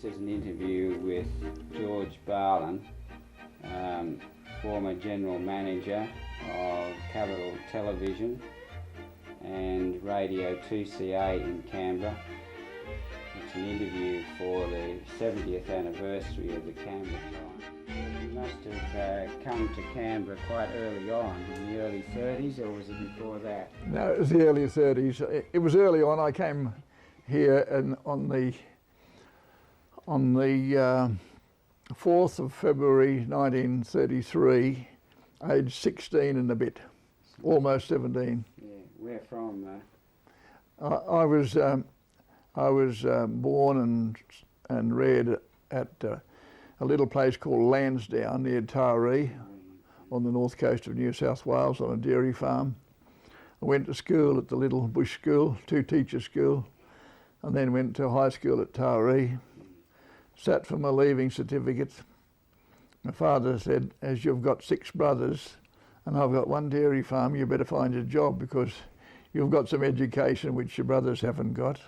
This is an interview with George Barlin, former General Manager of Capital Television and Radio 2CA in Canberra. It's an interview for the 70th anniversary of the Canberra time. You must have come to Canberra quite early on, in the early 30s, or was it before that? No, it was the early 30s. It was early on. I came here on the 4th of February 1933, aged 16 and a bit, almost 17. Yeah, where from? I was born and reared at a little place called Lansdowne near Taree on the north coast of New South Wales on a dairy farm. I went to school at the little bush school, two-teacher school, and then went to high school at Taree. Sat for my leaving certificate. My father said, as you've got 6 brothers and I've got one dairy farm, you better find a job because you've got some education which your brothers haven't got.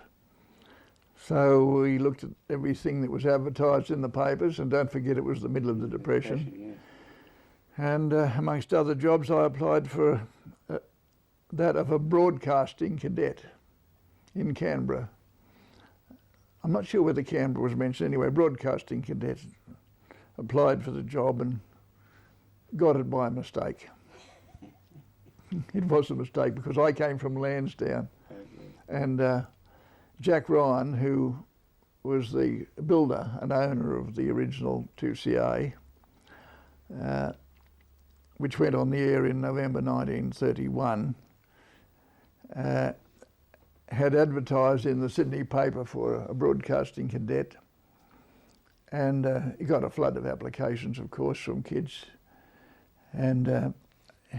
So we looked at everything that was advertised in the papers, and don't forget it was the middle of the Depression. Yeah. And amongst other jobs, I applied for that of a broadcasting cadet in Canberra. I'm not sure whether Canberra was mentioned anyway. Broadcasting cadet. Applied for the job and got it by mistake. It was a mistake because I came from Lansdowne. And Jack Ryan, who was the builder and owner of the original 2CA, which went on the air in November 1931, had advertised in the Sydney paper for a broadcasting cadet, and he got a flood of applications, of course, from kids, and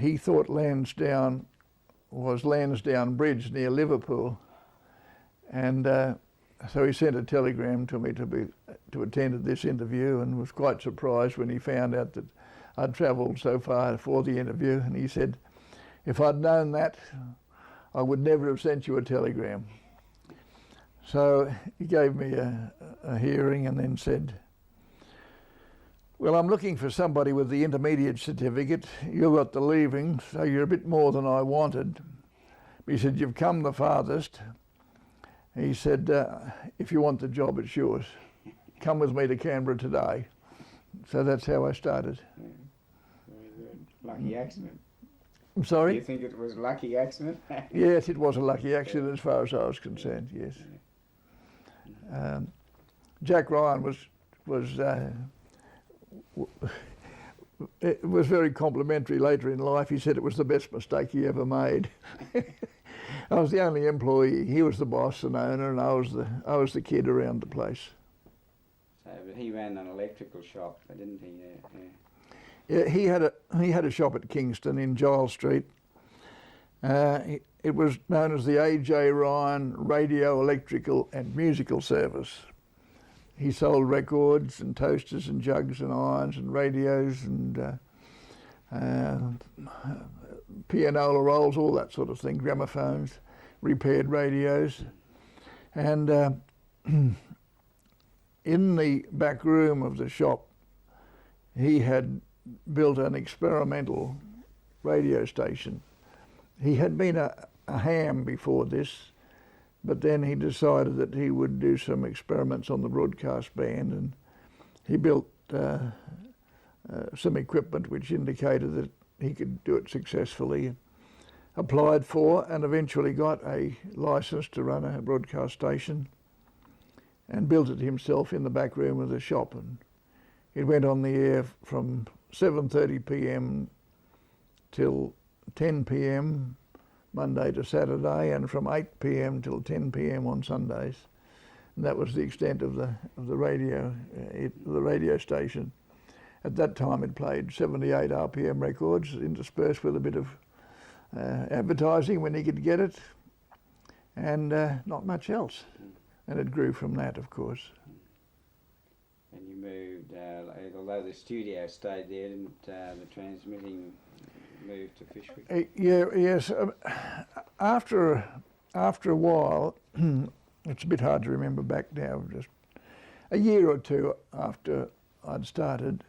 he thought Lansdowne was Lansdowne Bridge near Liverpool, and so he sent a telegram to me to attend this interview, and was quite surprised when he found out that I'd travelled so far for the interview, and he said, if I'd known that, I would never have sent you a telegram. So he gave me a hearing and then said, well, I'm looking for somebody with the intermediate certificate. You got the leaving, so you're a bit more than I wanted. He said, you've come the farthest. He said, if you want the job, it's yours. Come with me to Canberra today. So that's how I started. Yeah. Very good. Lucky accident. I'm sorry? Do you think it was a lucky accident? Yes, it was a lucky accident as far as I was concerned, yes. Jack Ryan it was very complimentary later in life. He said it was the best mistake he ever made. I was the only employee. He was the boss and owner, and I was the kid around the place. So, but he ran an electrical shop, didn't he? Yeah, he had a shop at Kingston in Giles Street. It was known as the A.J. Ryan Radio, Electrical and Musical Service. He sold records and toasters and jugs and irons and radios and pianola rolls, all that sort of thing, gramophones, repaired radios. And in the back room of the shop, he had built an experimental radio station. He had been a ham before this, but then he decided that he would do some experiments on the broadcast band, and he built some equipment which indicated that he could do it successfully. Applied for and eventually got a license to run a broadcast station and built it himself in the back room of the shop. And it went on the air from 7:30 p.m. till 10 p.m. Monday to Saturday, and from 8 p.m. till 10 p.m. on Sundays. And that was the extent of the radio station. At that time, it played 78 RPM records, interspersed with a bit of advertising when he could get it, and not much else. And it grew from that, of course. And you moved, although the studio stayed there, didn't the transmitting move to Fyshwick? Yes. After a while, it's a bit hard to remember back now. Just a year or two after I'd started,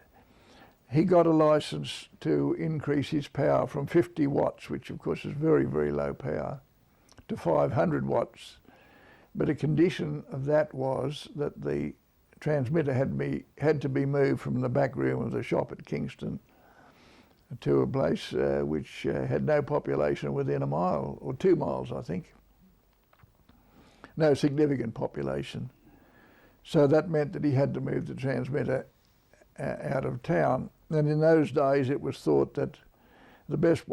he got a license to increase his power from 50 watts, which of course is very, very low power, to 500 watts. But a condition of that was that the transmitter had to be moved from the back room of the shop at Kingston to a place which had no population within a mile, or 2 miles, I think. No significant population. So that meant that he had to move the transmitter out of town. And in those days it was thought that the best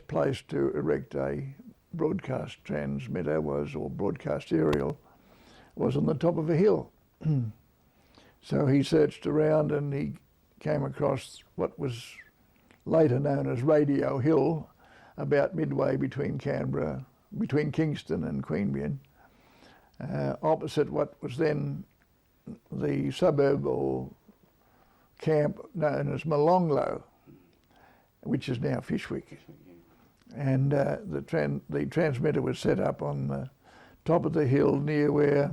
place to erect a broadcast transmitter or broadcast aerial was on the top of a hill. So he searched around and he came across what was later known as Radio Hill, about midway between Kingston and Queanbeyan, opposite what was then the suburb or camp known as Molonglo, which is now Fishwick. And the transmitter was set up on the top of the hill near where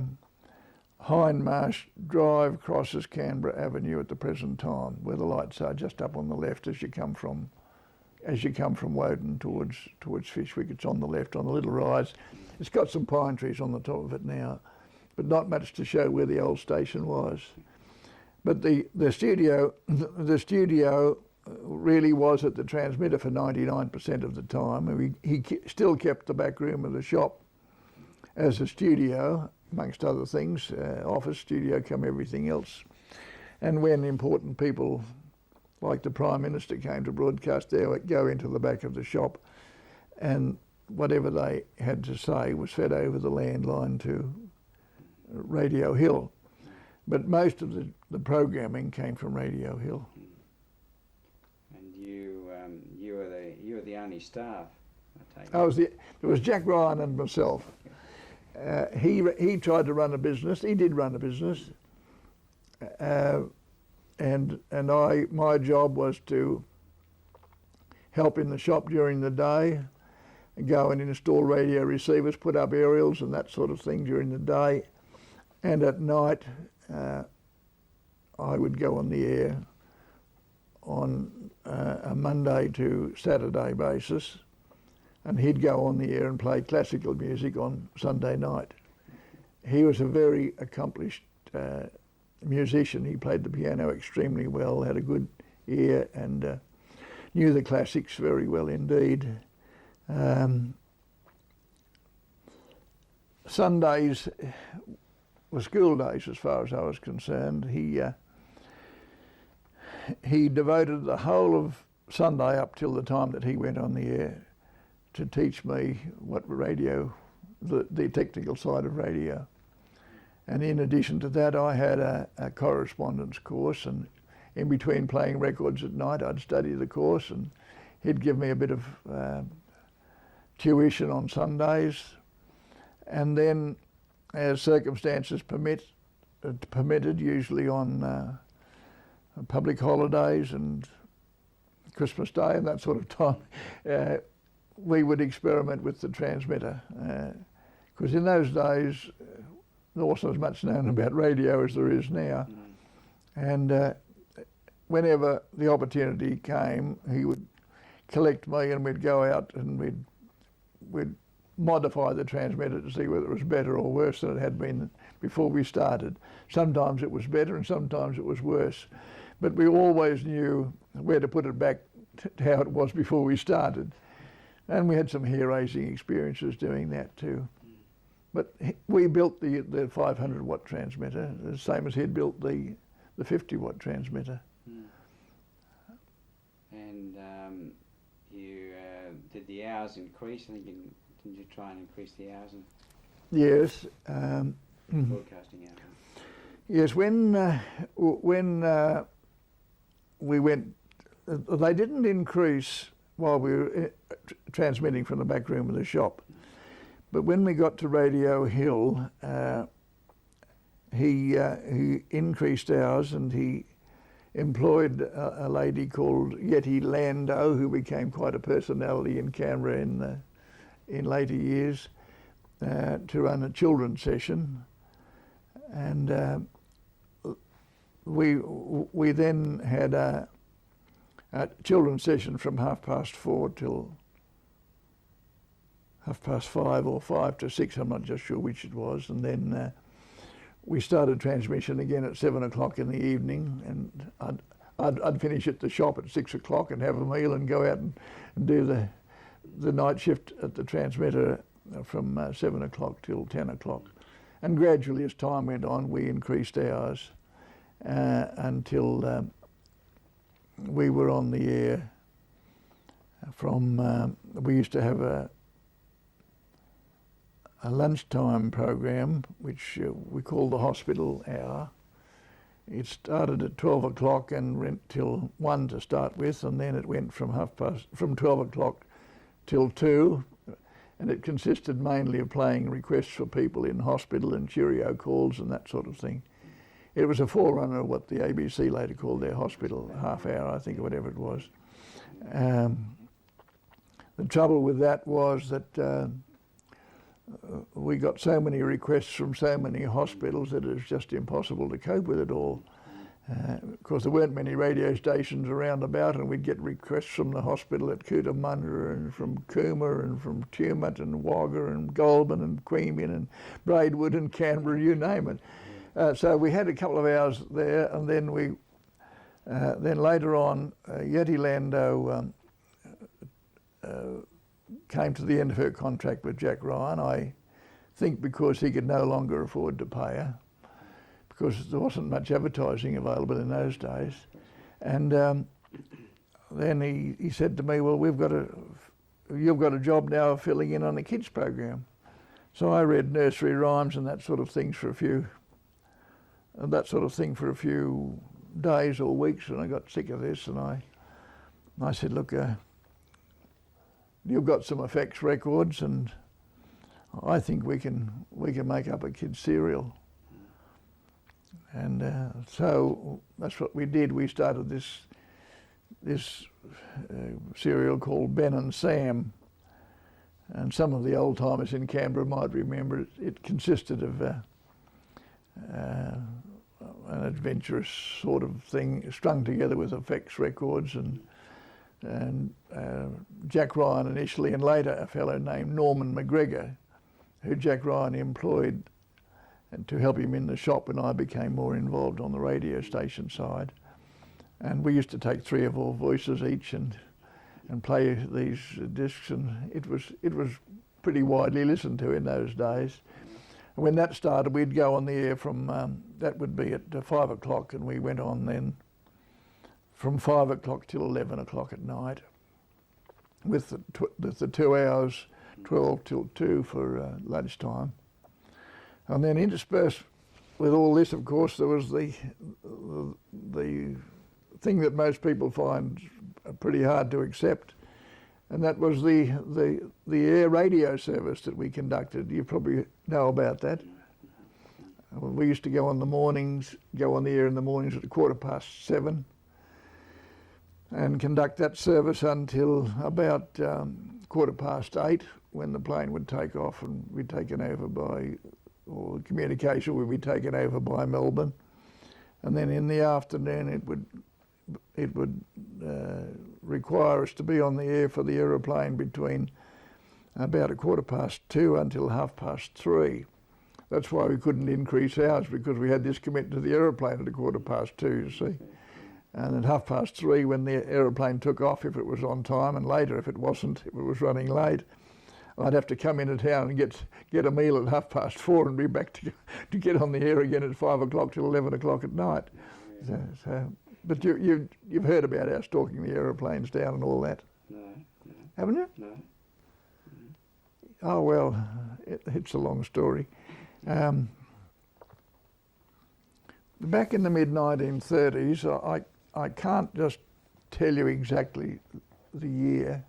Hindmarsh Drive crosses Canberra Avenue at the present time, where the lights are just up on the left as you come from Woden towards Fishwick. It's on the left on the little rise. It's got some pine trees on the top of it now, but not much to show where the old station was. But the studio really was at the transmitter for 99% of the time. And he still kept the back room of the shop as a studio, amongst other things, office, studio, come everything else. And when important people like the Prime Minister came to broadcast, they would go into the back of the shop, and whatever they had to say was fed over the landline to Radio Hill. But most of the programming came from Radio Hill. And you were the only staff, I take it. There was Jack Ryan and myself. He tried to run a business. He did run a business, and my job was to help in the shop during the day, go and install radio receivers, put up aerials and that sort of thing during the day, and at night I would go on the air on a Monday to Saturday basis, and he'd go on the air and play classical music on Sunday night. He was a very accomplished musician. He played the piano extremely well, had a good ear, and knew the classics very well indeed. Sundays were school days as far as I was concerned. He devoted the whole of Sunday up till the time that he went on the air to teach me what radio, the technical side of radio. And in addition to that, I had a correspondence course, and in between playing records at night, I'd study the course, and he'd give me a bit of tuition on Sundays. And then, as circumstances permitted, usually on public holidays and Christmas Day and that sort of time, we would experiment with the transmitter. Because in those days, there wasn't as much known about radio as there is now. And whenever the opportunity came, he would collect me and we'd go out and we'd modify the transmitter to see whether it was better or worse than it had been before we started. Sometimes it was better and sometimes it was worse. But we always knew where to put it back to how it was before we started. And we had some hair-raising experiences doing that too. But we built the 500 watt transmitter, the same as he'd built the 50 watt transmitter. And did the hours increase? I think did you try and increase the hours? Yes. Broadcasting hours. Yes, when we went, they didn't increase while we were transmitting from the back room of the shop. But when we got to Radio Hill, he increased hours, and he employed a lady called Yeti Lando, who became quite a personality in Canberra in later years, to run a children's session. And we then had a children's session from 4:30 till 5:30 or 5 to 6. I'm not just sure which it was, and then we started transmission again at 7 o'clock in the evening, and I'd finish at the shop at 6 o'clock and have a meal and go out and do the night shift at the transmitter from 7 o'clock till 10 o'clock. And gradually, as time went on, we increased hours until we were on the air from, we used to have a lunchtime program, which we called the hospital hour. It started at 12 o'clock and went till 1 to start with, and then it went from 12 o'clock till 2, and it consisted mainly of playing requests for people in hospital and cheerio calls and that sort of thing. It was a forerunner of what the ABC later called their hospital half hour, I think, or whatever it was. The trouble with that was that we got so many requests from so many hospitals that it was just impossible to cope with it all. Of course, there weren't many radio stations around about, and we'd get requests from the hospital at Cootamundra and from Cooma and from Tumut and Wagga and Goulburn and Queanbeyan and Braidwood and Canberra, you name it. So we had a couple of hours there, and then then later on, Yeti Lando came to the end of her contract with Jack Ryan, I think because he could no longer afford to pay her, because there wasn't much advertising available in those days. And then he said to me, well, you've got a job now of filling in on the kids program. So I read nursery rhymes and that sort of thing for a few days or weeks, and I got sick of this, and I said, look, you've got some effects records, and I think we can make up a kids serial. And so that's what we did. We started this serial called Ben and Sam, and some of the old timers in Canberra might remember it. It consisted of an adventurous sort of thing strung together with effects records, and Jack Ryan initially, and later a fellow named Norman McGregor, who Jack Ryan employed and to help him in the shop when I became more involved on the radio station side. And we used to take 3 or 4 voices each and play these discs, and it was pretty widely listened to in those days. And when that started, we'd go on the air from, that would be at 5 o'clock, and we went on then from 5 o'clock till 11 o'clock at night, with the 2 hours, 12 till 2 for lunchtime. And then interspersed with all this, of course, there was the thing that most people find pretty hard to accept, and that was the air radio service that we conducted. You probably know about that. We used to go on the air in the mornings at 7:15, and conduct that service until about 8:15, when the plane would take off and be taken over or communication would be taken over by Melbourne. And then in the afternoon it would require us to be on the air for the aeroplane between about 2:15 until 3:30. That's why we couldn't increase hours, because we had this commitment to the aeroplane at 2:15, you see. And at 3:30, when the aeroplane took off, if it was on time, and later if it wasn't, if it was running late, I'd have to come into town and get a meal at 4:30 and be back to get on the air again at 5 o'clock till 11 o'clock at night. But you've heard about our stalking the aeroplanes down and all that? No. Haven't you? No. Oh, well, it's a long story. Back in the mid-1930s, I can't just tell you exactly the year.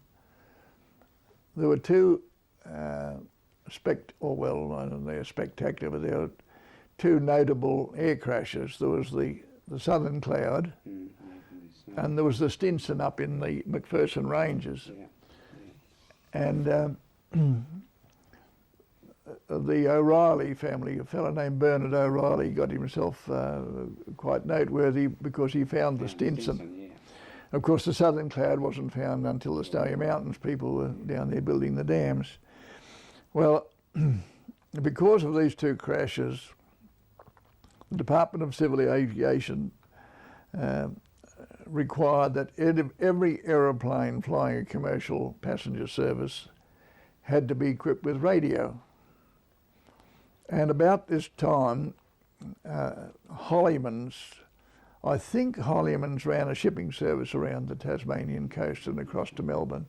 There were 2 I don't know, they're spectacular, but there were 2 notable air crashes. There was the Southern Cloud, and there was the Stinson up in the McPherson Ranges. Yeah. And the O'Reilly family, a fellow named Bernard O'Reilly, got himself quite noteworthy because he found the Stinson. Yeah. Of course, the Southern Cloud wasn't found until the Snowy Mountains people were down there building the dams. Well, because of these two crashes, the Department of Civil Aviation required that every aeroplane flying a commercial passenger service had to be equipped with radio. And about this time, Hollymans, I think Hollymans ran a shipping service around the Tasmanian coast and across to Melbourne,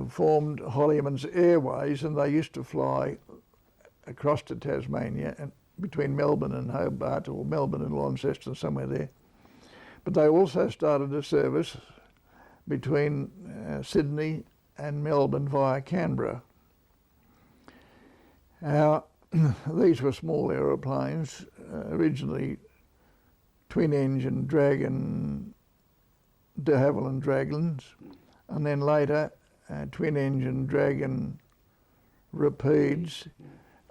formed Hollymans Airways, and they used to fly across to Tasmania and between Melbourne and Hobart, or Melbourne and Launceston, somewhere there. But they also started a service between Sydney and Melbourne via Canberra. Now, these were small aeroplanes, originally twin-engine Dragon de Havilland Dragons, and then later twin-engine Dragon Rapides,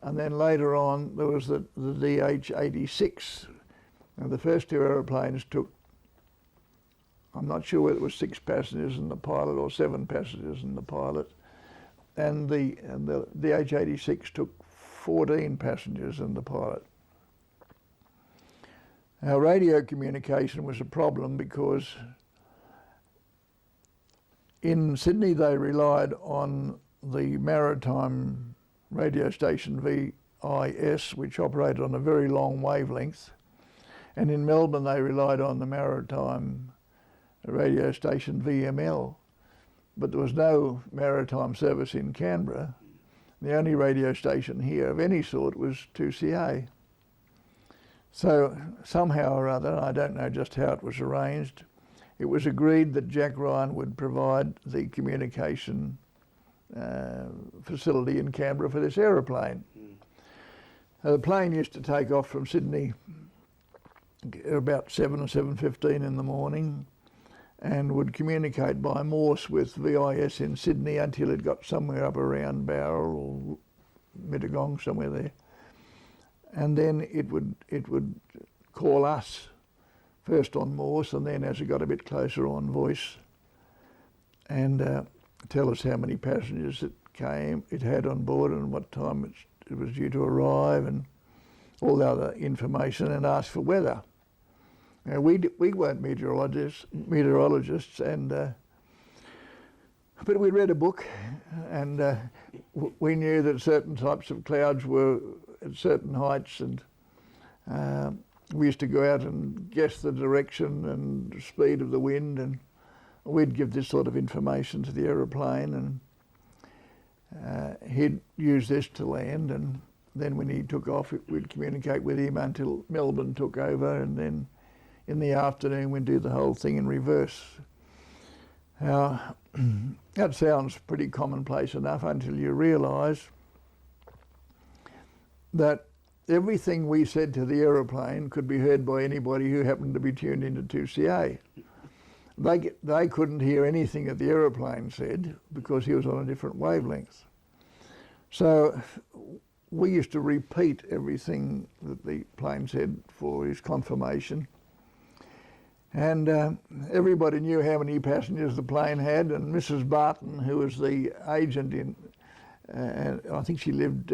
and then later on there was the DH-86. Now, the first two aeroplanes took, I'm not sure whether it was 6 passengers and the pilot or 7 passengers and the pilot, and the DH-86 took 14 passengers and the pilot. Now, radio communication was a problem because in Sydney they relied on the maritime radio station VIS, which operated on a very long wavelength, and in Melbourne they relied on the maritime radio station VML, but there was no maritime service in Canberra. The only radio station here of any sort was 2CA. So somehow or other, I don't know just how it was arranged, it was agreed that Jack Ryan would provide the communication facility in Canberra for this aeroplane. The plane used to take off from Sydney about 7 or 7:15 in the morning and would communicate by Morse with VIS in Sydney until it got somewhere up around Bowral or Mittagong, somewhere there. And then it would call us first on Morse, and then as it got a bit closer on voice, and tell us how many passengers it had on board and what time it was due to arrive and all the other information, and ask for weather. Now, we weren't meteorologists, and but we read a book, and we knew that certain types of clouds were at certain heights, and we used to go out and guess the direction and speed of the wind, and we'd give this sort of information to the aeroplane, and he'd use this to land, and then when he took off, we'd communicate with him until Melbourne took over, and then in the afternoon we'd do the whole thing in reverse. Now, that sounds pretty commonplace enough until you realise that everything we said to the aeroplane could be heard by anybody who happened to be tuned into 2CA. They couldn't hear anything that the aeroplane said because he was on a different wavelength. So we used to repeat everything that the plane said for his confirmation. And everybody knew how many passengers the plane had, and Mrs. Barton, who was the agent in, I think she lived,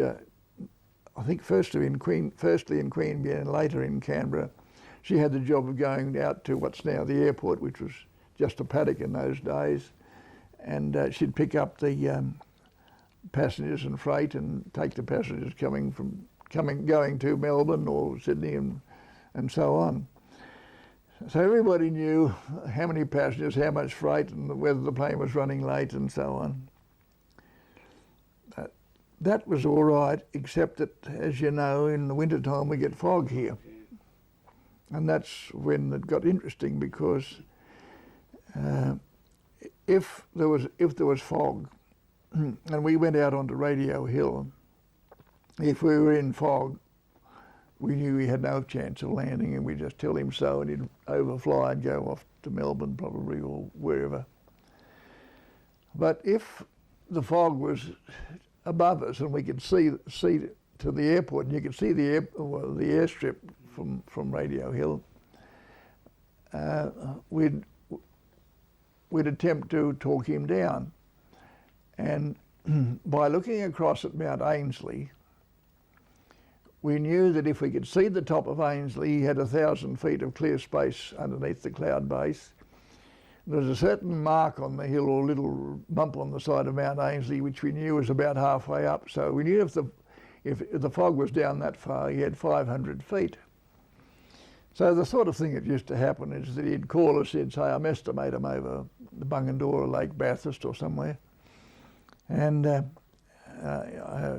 firstly in Queanbeyan and later in Canberra. She had the job of going out to what's now the airport, which was just a paddock in those days, and she'd pick up the passengers and freight and take the passengers going to Melbourne or Sydney and so on. So everybody knew how many passengers, how much freight, and whether the plane was running late and so on. That was all right, except that, as you know, in the wintertime we get fog here. And that's when it got interesting, because if there was fog and we went out onto Radio Hill, if we were in fog, we knew we had no chance of landing, and we'd just tell him so, and he'd overfly and go off to Melbourne probably, or wherever. But if the fog was above us, and we could see to the airport, and you could see the airstrip from Radio Hill. We'd attempt to talk him down, and by looking across at Mount Ainslie, we knew that if we could see the top of Ainslie, he had 1,000 feet of clear space underneath the cloud base. There was a certain mark on the hill, or little bump on the side of Mount Ainslie, which we knew was about halfway up. So we knew if the fog was down that far, he had 500 feet. So the sort of thing that used to happen is that he'd call us, he'd say, I'm estimate him over the Bungendore or Lake Bathurst or somewhere, and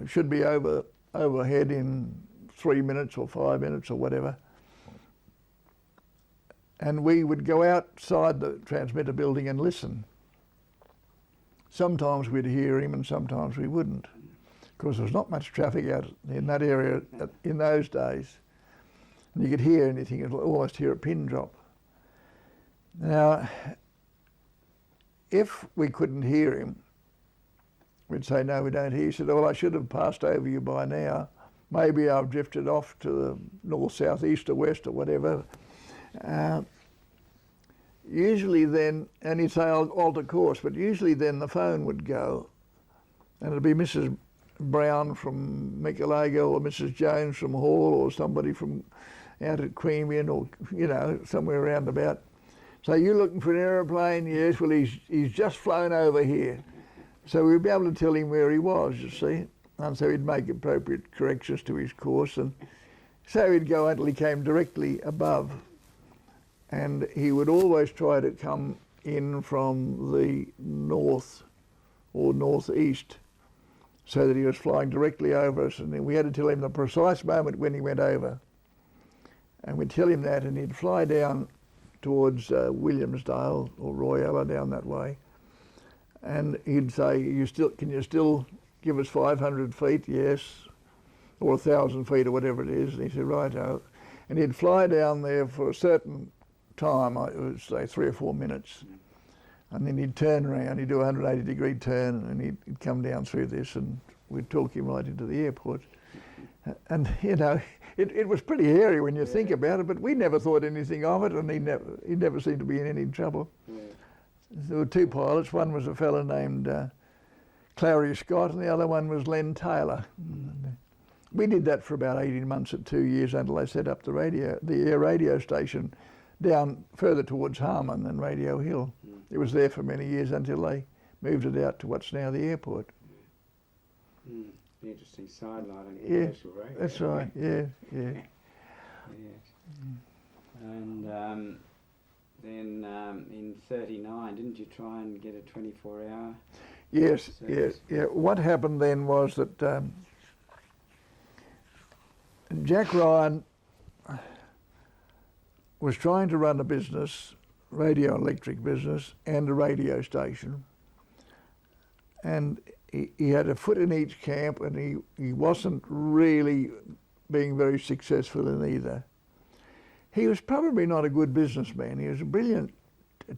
should be overhead in 3 minutes or 5 minutes or whatever. And we would go outside the transmitter building and listen. Sometimes we'd hear him and sometimes we wouldn't, because there was not much traffic out in that area in those days. And you could hear anything, you'd almost hear a pin drop. Now, if we couldn't hear him, we'd say, no, we don't hear you. He said, well, I should have passed over you by now. Maybe I've drifted off to the north, south, east or west or whatever. Usually then, and he'd say, I'll alter course, but usually then the phone would go, and it'd be Mrs. Brown from Mikalago or Mrs. Jones from Hall or somebody from out at Queanbeyan or, you know, somewhere around about. So you looking for an aeroplane? Yes, well, he's just flown over here. So we'd be able to tell him where he was, you see. And so he'd make appropriate corrections to his course. And so he'd go until he came directly above. And he would always try to come in from the north or northeast, so that he was flying directly over us. And then we had to tell him the precise moment when he went over. And we'd tell him that, and he'd fly down towards Williamsdale or Royalla, down that way. And he'd say, can you still give us 500 feet? Yes. Or 1,000 feet or whatever it is. And he said, righto. And he'd fly down there for a certain time, I would say 3 or 4 minutes. And then he'd turn around, he'd do a 180-degree turn, and he'd come down through this, and we'd talk him right into the airport. And, you know, it was pretty hairy when you think about it, but we never thought anything of it, and he never seemed to be in any trouble. Yeah. There were 2 pilots. One was a fellow named Clary Scott, and the other one was Len Taylor. We did that for about 18 months at 2 years until they set up the air radio station down further towards Harmon and Radio Hill. It was there for many years until they moved it out to what's now the airport. Interesting sidelight on commercial radio. That's right, yeah. And then in 39, didn't you try and get a 24-hour Yes, service? yeah. What happened then was that Jack Ryan was trying to run a business, radio and electric business, and a radio station. And he had a foot in each camp, and he wasn't really being very successful in either. He was probably not a good businessman. He was a brilliant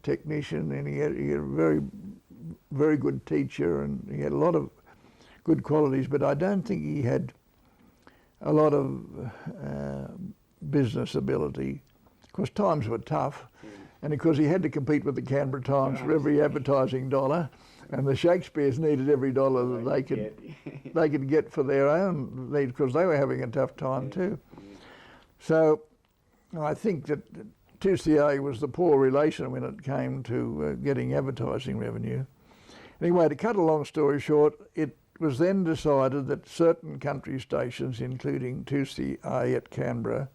technician, and he had a very, very good teacher, and he had a lot of good qualities, but I don't think he had a lot of business ability. Of course, times were tough, and of course he had to compete with the Canberra Times for every advertising dollar, and the Shakespeares needed every dollar that they could get for their own needs, because they were having a tough time too. So I think that 2CA was the poor relation when it came to getting advertising revenue. Anyway, to cut a long story short, it was then decided that certain country stations, including 2CA at Canberra,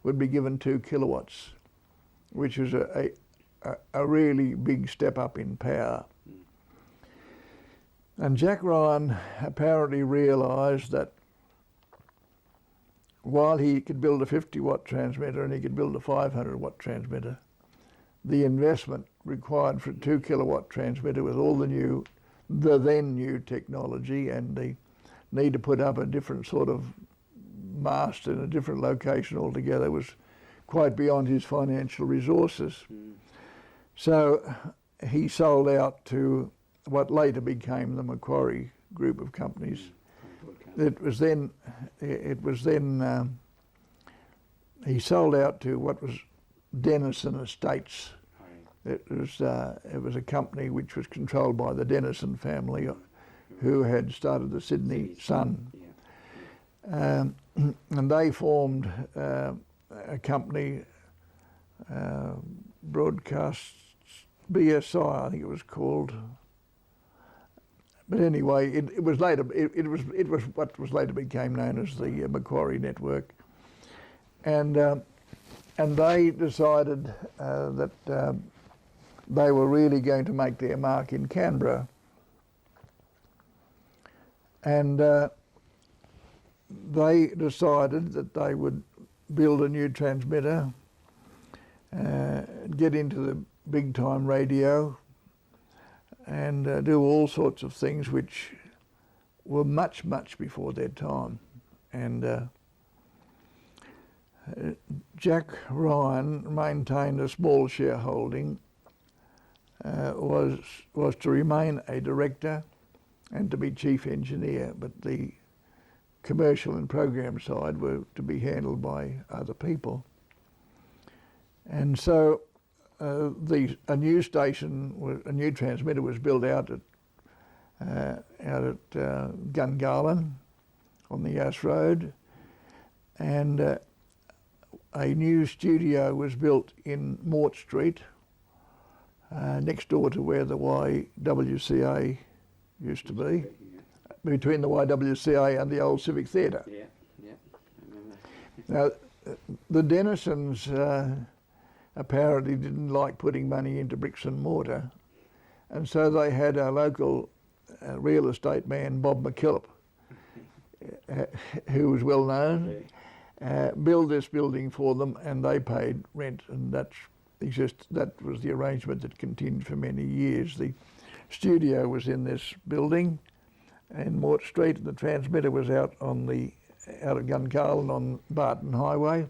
would be given 2 kilowatts, which was a really big step up in power. And Jack Ryan apparently realised that while he could build a 50-watt transmitter and he could build a 500-watt transmitter, the investment required for a 2 kilowatt transmitter with all the then new technology, and the need to put up a different sort of mast in a different location altogether, was quite beyond his financial resources. So he sold out to what later became the Macquarie group of companies. Good company. It was then he sold out to what was Denison Estates. It was a company which was controlled by the Denison family, who had started the Sydney Sun. Yeah. And they formed a company, Broadcast BSI, I think it was called. But anyway, it was later. It was what was later became known as the Macquarie Network, and they decided that they were really going to make their mark in Canberra, and they decided that they would build a new transmitter, get into the big time radio, and do all sorts of things which were much before their time. And Jack Ryan maintained a small shareholding, was to remain a director and to be chief engineer, but the commercial and program side were to be handled by other people. And so a new station, a new transmitter was built out at Gungahlin on the Yass Road, and a new studio was built in Mort Street, next door to where the YWCA used to be, between the YWCA and the old Civic Theatre. Yeah, yeah, I remember. Now, the Denisons apparently didn't like putting money into bricks and mortar, and so they had a local real estate man, Bob McKillop, who was well known, build this building for them, and they paid rent, and that was the arrangement that continued for many years. The studio was in this building in Mort Street, and the transmitter was out at Gungahlin on Barton Highway,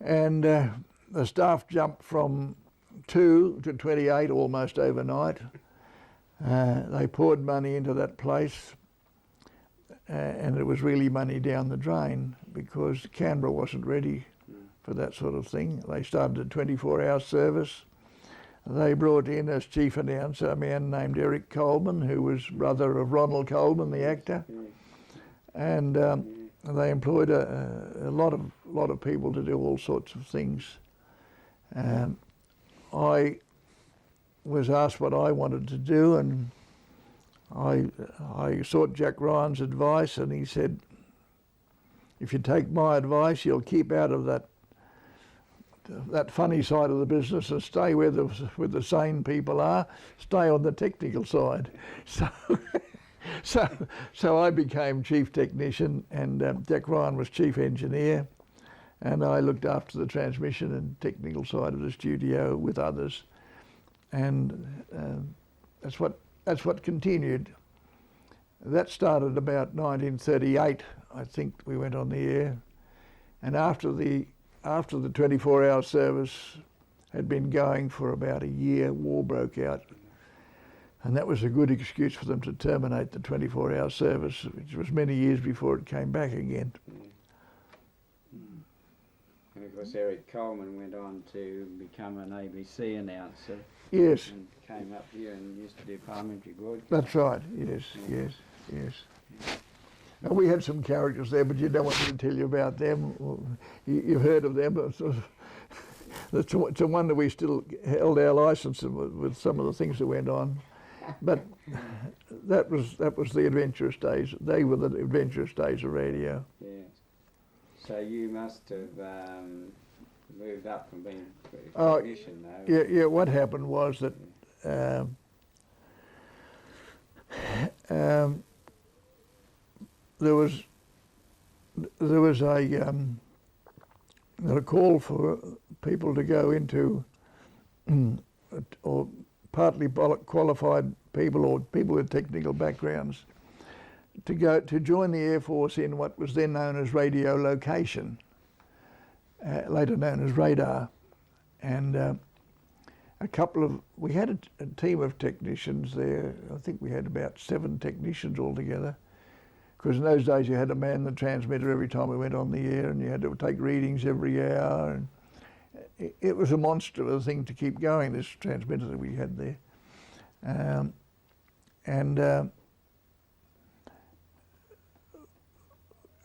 and the staff jumped from 2 to 28 almost overnight. They poured money into that place, and it was really money down the drain because Canberra wasn't ready for that sort of thing. They started a 24-hour service. They brought in as chief announcer a man named Eric Coleman, who was brother of Ronald Coleman, the actor, and they employed a lot of people to do all sorts of things. I was asked what I wanted to do, and I sought Jack Ryan's advice, and he said, if you take my advice, you'll keep out of that funny side of the business and stay where the sane people are, stay on the technical side. So I became chief technician, and Jack Ryan was chief engineer, and I looked after the transmission and technical side of the studio with others, and that's what continued. That started about 1938, I think we went on the air, and after the 24-hour service had been going for about a year, war broke out, and that was a good excuse for them to terminate the 24-hour service, which was many years before it came back again. And of course Eric Coleman went on to become an ABC announcer. Yes. And came up here and used to do parliamentary broadcasting. That's right, yes. Now, we had some characters there, but you don't want me to tell you about them. You've heard of them. It's a wonder we still held our licence with some of the things that went on. But that was the adventurous days. They were the adventurous days of radio. Yeah. So you must have moved up from being a technician, though. Yeah. What happened was that there was a call for people to go into, or partly qualified people or people with technical backgrounds, to join the Air Force in what was then known as radio location, later known as radar, and we had a team of technicians there. I think we had about 7 technicians altogether. Because in those days you had to man the transmitter every time we went on the air, and you had to take readings every hour. And it was a monster of a thing to keep going, this transmitter that we had there.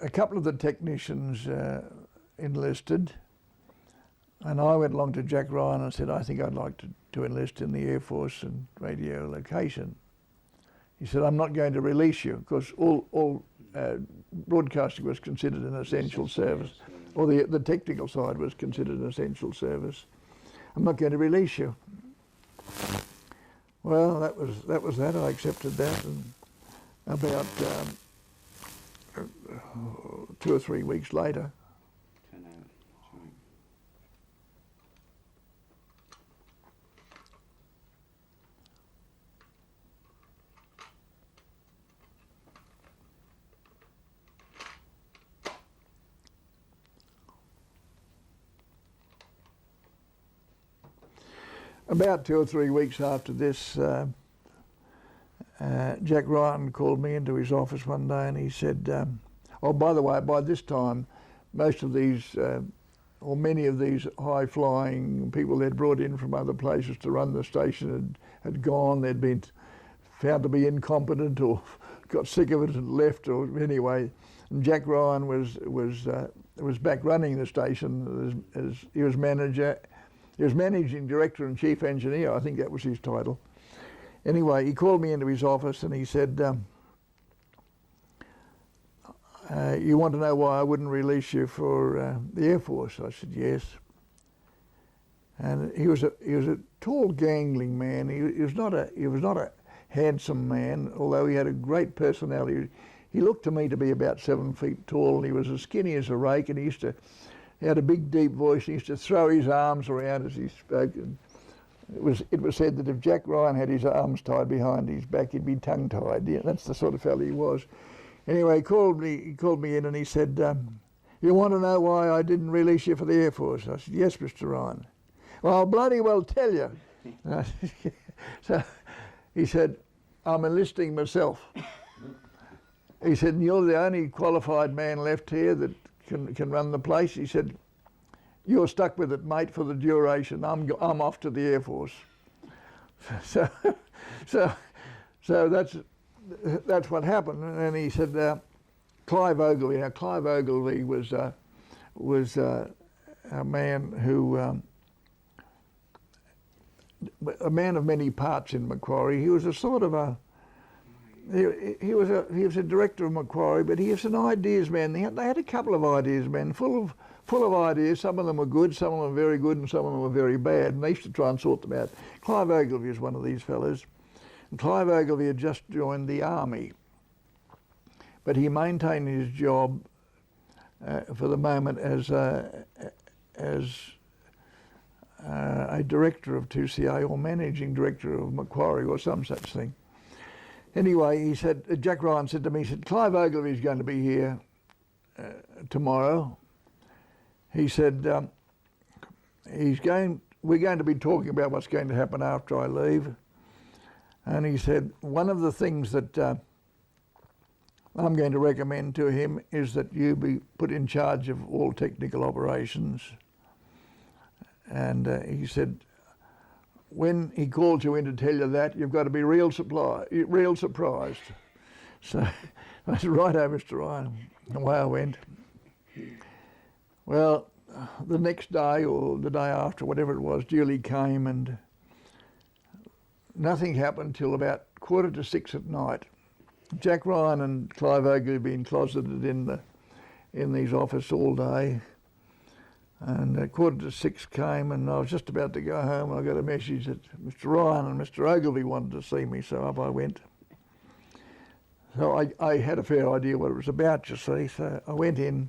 A couple of the technicians enlisted, and I went along to Jack Ryan and said, I think I'd like to enlist in the Air Force and radio location. He said, I'm not going to release you, because all broadcasting was considered an essential service, or the technical side was considered an essential service. I'm not going to release you. Well, that was that. I accepted that, and about 2 or 3 weeks later, about 2 or 3 weeks after this, Jack Ryan called me into his office one day, and he said, oh, by the way, by this time, most of these, or many of these high-flying people they'd brought in from other places to run the station had gone. They'd been found to be incompetent or got sick of it and left, or anyway. And Jack Ryan was back running the station as he was manager. He was managing director and chief engineer, I think that was his title. Anyway, he called me into his office and he said, you want to know why I wouldn't release you for the Air Force? I said, yes. And he was a tall, gangling man. He was not a handsome man, although he had a great personality. He looked to me to be about 7 feet tall, and he was as skinny as a rake, and he had a big, deep voice. He used to throw his arms around as he spoke. And it was said that if Jack Ryan had his arms tied behind his back, he'd be tongue-tied. Yeah, that's the sort of fellow he was. Anyway, he called me in and he said, you want to know why I didn't release you for the Air Force? I said, yes, Mr. Ryan. Well, I'll bloody well tell you. So he said, I'm enlisting myself. He said, and you're the only qualified man left here that can run the place. He said, you're stuck with it, mate, for the duration. I'm off to the Air Force. So that's what happened. And he said, Clive Ogilvie. Now, Clive Ogilvie was a man who, a man of many parts in Macquarie. He was a sort of he was a director of Macquarie, but he was an ideas man. They had a couple of ideas men, full of ideas. Some of them were good, some of them were very good, and some of them were very bad. And they used to try and sort them out. Clive Ogilvie is one of these fellows. And Clive Ogilvie had just joined the army, but he maintained his job for the moment as a director of 2CA or managing director of Macquarie or some such thing. Anyway, he said, Jack Ryan said to me, he said, Clive Ogilvie is going to be here tomorrow. He said, we're going to be talking about what's going to happen after I leave. And he said, one of the things that I'm going to recommend to him is that you be put in charge of all technical operations. And he said, when he called you in to tell you that, you've got to be real surprised. So I said, righto, Mr. Ryan. And away I went. Well, the next day or the day after, whatever it was, Julie came and nothing happened till about 5:45 at night. Jack Ryan and Clive Ogilvie had been closeted in his office all day. And 5:45 came, and I was just about to go home. I got a message that Mr. Ryan and Mr. Ogilvie wanted to see me, so up I went. So I had a fair idea what it was about, you see. So I went in,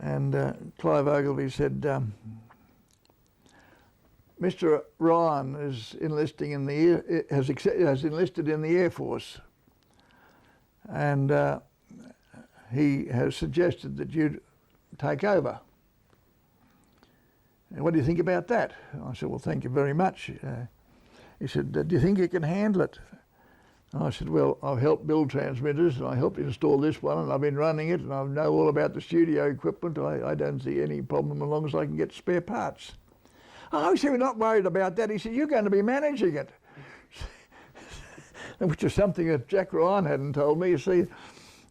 and Clive Ogilvie said, Mr. Ryan is enlisting in has enlisted in the Air Force, and he has suggested that you take over. what do you think about that? I said, well, thank you very much. He said, do you think you can handle it? And I said, well, I've helped build transmitters and I helped install this one and I've been running it and I know all about the studio equipment. I don't see any problem as long as I can get spare parts. Oh, he said, we're not worried about that. He said, you're going to be managing it. Which is something that Jack Ryan hadn't told me, you see.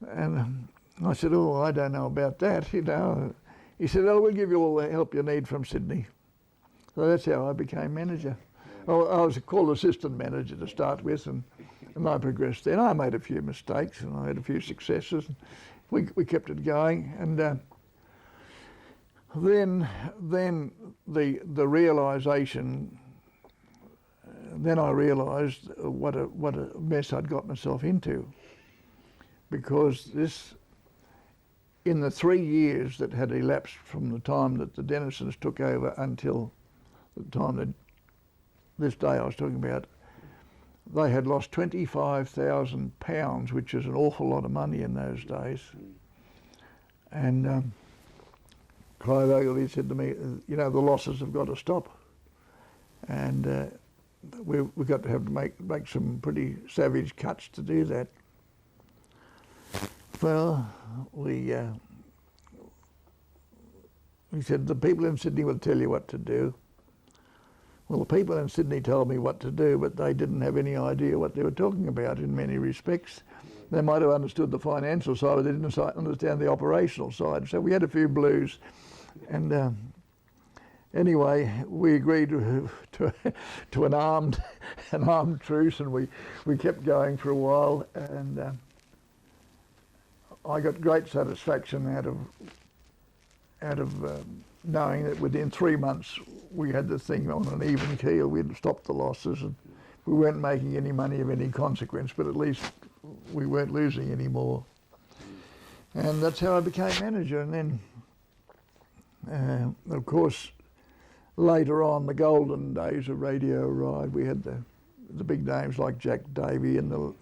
And I said, oh, I don't know about that, you know. He said, oh, we'll give you all the help you need from Sydney. So that's how I became manager. I was called assistant manager to start with, and I progressed then. I made a few mistakes and I had a few successes. We kept it going, and then the realisation. Then I realised what a mess I'd got myself into, because in the 3 years that had elapsed from the time that the Dennisons took over until the time that this day I was talking about, they had lost £25,000, which is an awful lot of money in those days. And Clive Ogilvy said to me, you know, the losses have got to stop. And we've got to have to make some pretty savage cuts to do that. Well, we said the people in Sydney will tell you what to do. Well, the people in Sydney told me what to do, but they didn't have any idea what they were talking about in many respects. They might have understood the financial side, but they didn't understand the operational side. So we had a few blues, and anyway, we agreed to an armed truce, and we kept going for a while, and I got great satisfaction out of knowing that within 3 months we had the thing on an even keel. We'd stopped the losses, and we weren't making any money of any consequence, but at least we weren't losing any more. And that's how I became manager. And then, of course, later on, the golden days of radio arrived. We had the big names like Jack Davey and the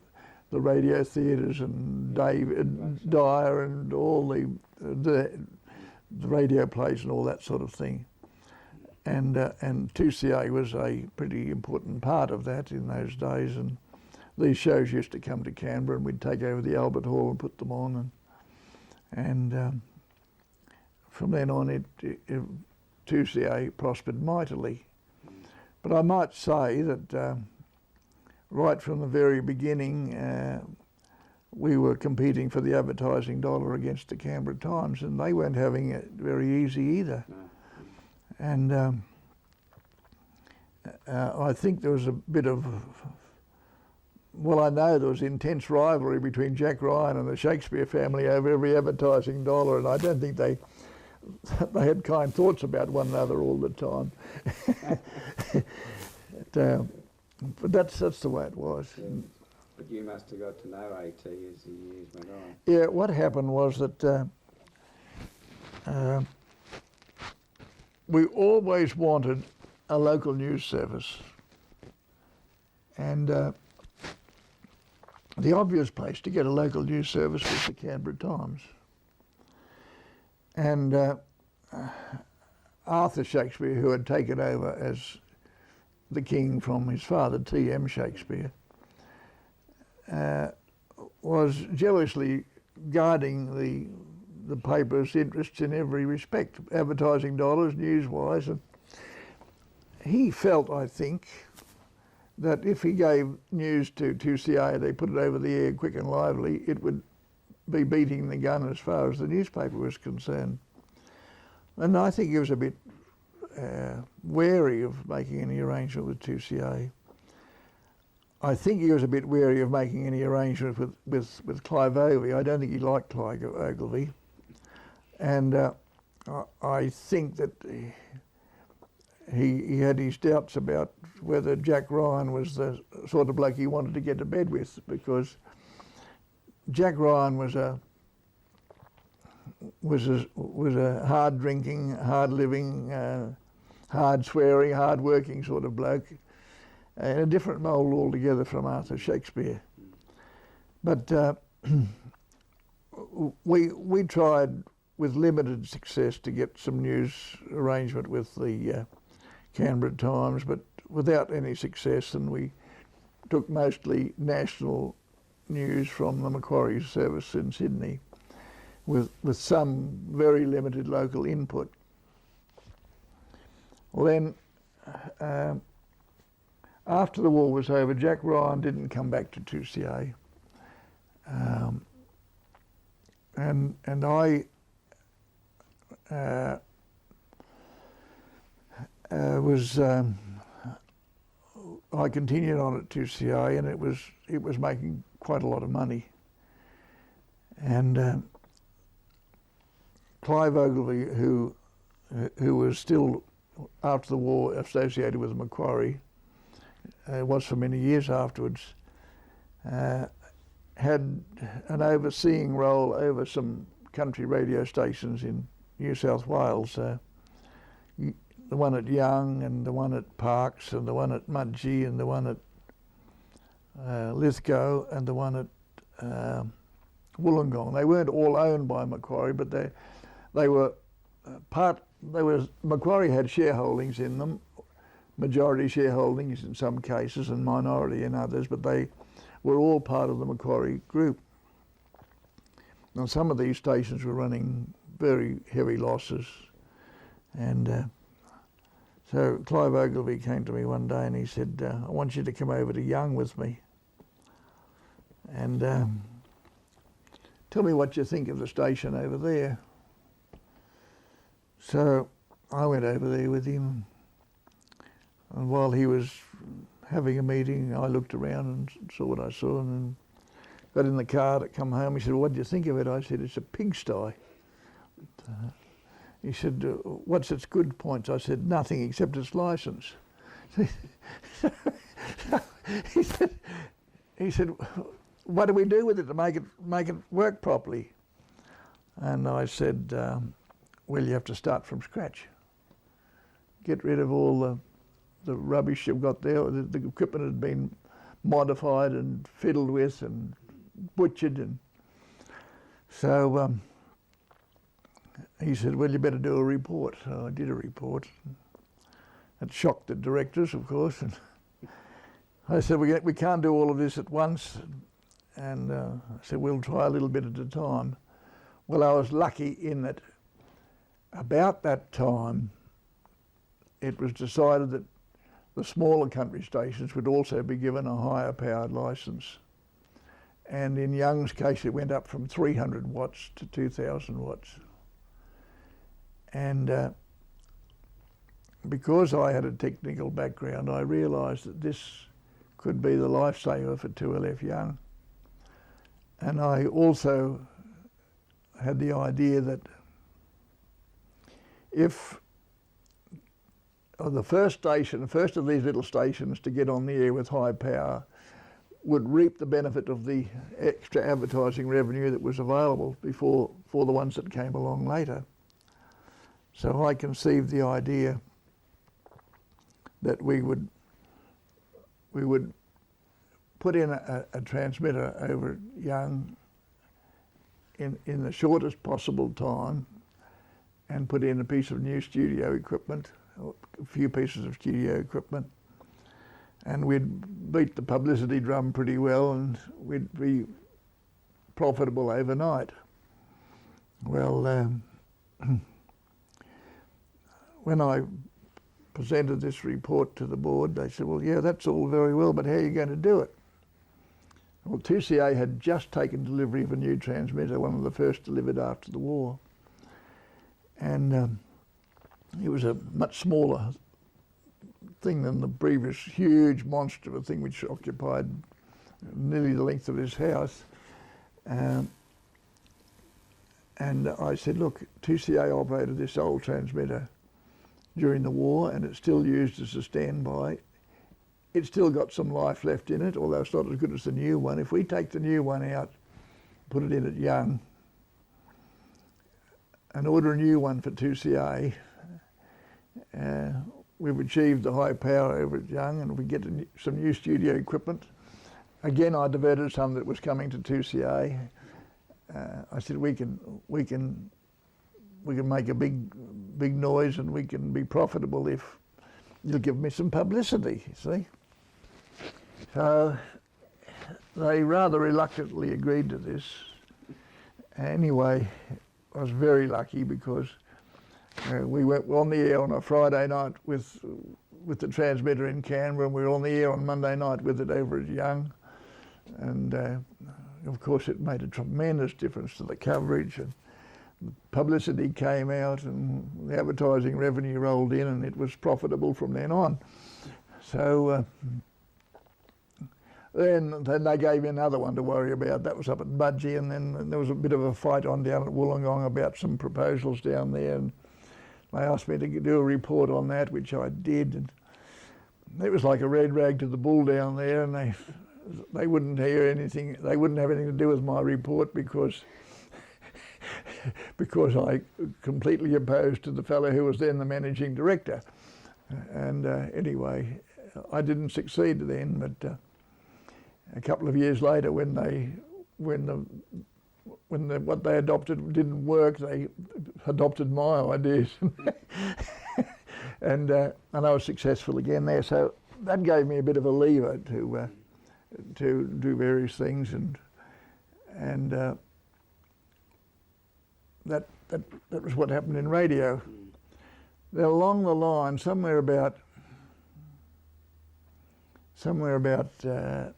radio theatres, and David Dyer, and all the radio plays and all that sort of thing. And 2CA was a pretty important part of that in those days. And these shows used to come to Canberra, and we'd take over the Albert Hall and put them on. And from then on, 2CA prospered mightily. But I might say that right from the very beginning, we were competing for the advertising dollar against the Canberra Times, and they weren't having it very easy either. No. And I think there was a bit of, well, I know there was intense rivalry between Jack Ryan and the Shakespeare family over every advertising dollar, and I don't think they had kind thoughts about one another all the time. But that's the way it was. Yeah. But you must have got to know AT as the years went on. Yeah, what happened was that we always wanted a local news service. And the obvious place to get a local news service was the Canberra Times. And Arthur Shakespeare, who had taken over as the king from his father, T.M. Shakespeare, was jealously guarding the paper's interests in every respect, advertising dollars, news-wise. And he felt, I think, that if he gave news to 2CA, they put it over the air quick and lively, it would be beating the gun as far as the newspaper was concerned. And I think he was a bit wary of making any arrangement with 2CA. I think he was a bit wary of making any arrangement with Clive Ogilvy. I don't think he liked Clive Ogilvy. And I think that he had his doubts about whether Jack Ryan was the sort of bloke he wanted to get to bed with, because Jack Ryan was a hard drinking, hard living, hard swearing, hard working sort of bloke, and a different mould altogether from Arthur Shakespeare. But we tried with limited success to get some news arrangement with the Canberra Times, but without any success, and we took mostly national news from the Macquarie service in Sydney with some very limited local input. Well then, after the war was over, Jack Ryan didn't come back to 2CA. And I I continued on at 2CA, and it was making quite a lot of money. And Clive Ogilvy, who was still after the war associated with Macquarie, was for many years afterwards, had an overseeing role over some country radio stations in New South Wales. The one at Young, and the one at Parkes, and the one at Mudgee, and the one at Lithgow, and the one at Wollongong. They weren't all owned by Macquarie, but they were Macquarie had shareholdings in them, majority shareholdings in some cases and minority in others, but they were all part of the Macquarie group. Now some of these stations were running very heavy losses, and so Clive Ogilvy came to me one day and he said, I want you to come over to Young with me and tell me what you think of the station over there. So I went over there with him, and while he was having a meeting, I looked around and saw what I saw, and then got in the car to come home. He said, well, what do you think of it? I said, it's a pigsty. He said, what's its good points? I said, nothing except its licence. he said, what do we do with it to make it work properly? And I said, well, you have to start from scratch. Get rid of all the rubbish you've got there. The equipment had been modified and fiddled with and butchered. And so he said, well, you better do a report. So I did a report. It shocked the directors, of course. And I said, we can't do all of this at once. And I said, we'll try a little bit at a time. Well, I was lucky in that about that time, it was decided that the smaller country stations would also be given a higher powered licence. And in Young's case, it went up from 300 watts to 2,000 watts. And because I had a technical background, I realised that this could be the lifesaver for 2LF Young. And I also had the idea that if the first of these little stations to get on the air with high power would reap the benefit of the extra advertising revenue that was available for the ones that came along later. So I conceived the idea that we would put in a transmitter over at Young in the shortest possible time, and put in a piece of new studio equipment, a few pieces of studio equipment, and we'd beat the publicity drum pretty well, and we'd be profitable overnight. Well, when I presented this report to the board, they said, well, yeah, that's all very well, but how are you going to do it? Well, 2CA had just taken delivery of a new transmitter, one of the first delivered after the war. And it was a much smaller thing than the previous huge monster of a thing which occupied nearly the length of his house. And I said, look, 2CA operated this old transmitter during the war, and it's still used as a standby. It's still got some life left in it, although it's not as good as the new one. If we take the new one out, put it in at Young, and order a new one for 2CA, we've achieved the high power over at Young, and we get some new studio equipment. Again, I diverted some that was coming to 2CA. I said we can we can make a big noise and we can be profitable if you'll give me some publicity, you see. So they rather reluctantly agreed to this. Anyway, I was very lucky because we went on the air on a Friday night with the transmitter in Canberra, and we were on the air on Monday night with it over at Young. And of course it made a tremendous difference to the coverage, and the publicity came out and the advertising revenue rolled in, and it was profitable from then on. So then they gave me another one to worry about. That was up at Budgie, and then there was a bit of a fight on down at Wollongong about some proposals down there, and they asked me to do a report on that, which I did. And it was like a red rag to the bull down there, and they wouldn't hear anything. They wouldn't have anything to do with my report because I completely opposed to the fellow who was then the managing director. And anyway, I didn't succeed then, but a couple of years later, when what they adopted didn't work, they adopted my ideas, and I was successful again there. So that gave me a bit of a lever to do various things, and that was what happened in radio. Then along the line, somewhere about the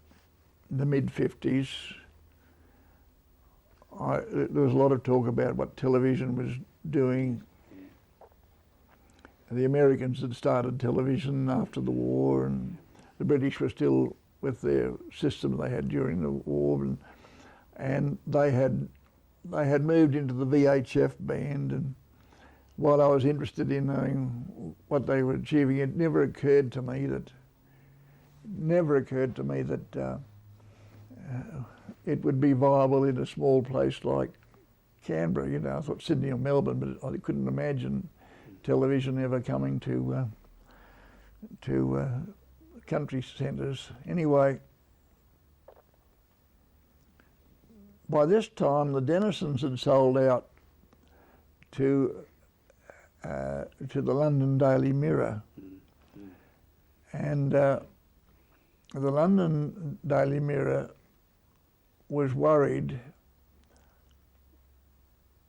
mid-50s, there was a lot of talk about what television was doing. The Americans had started television after the war, and the British were still with their system they had during the war, and they had moved into the VHF band. And while I was interested in knowing what they were achieving, it never occurred to me that it would be viable in a small place like Canberra. You know, I thought Sydney or Melbourne, but I couldn't imagine television ever coming to country centres. Anyway, by this time the Denisons had sold out to the London Daily Mirror, and the London Daily Mirror was worried.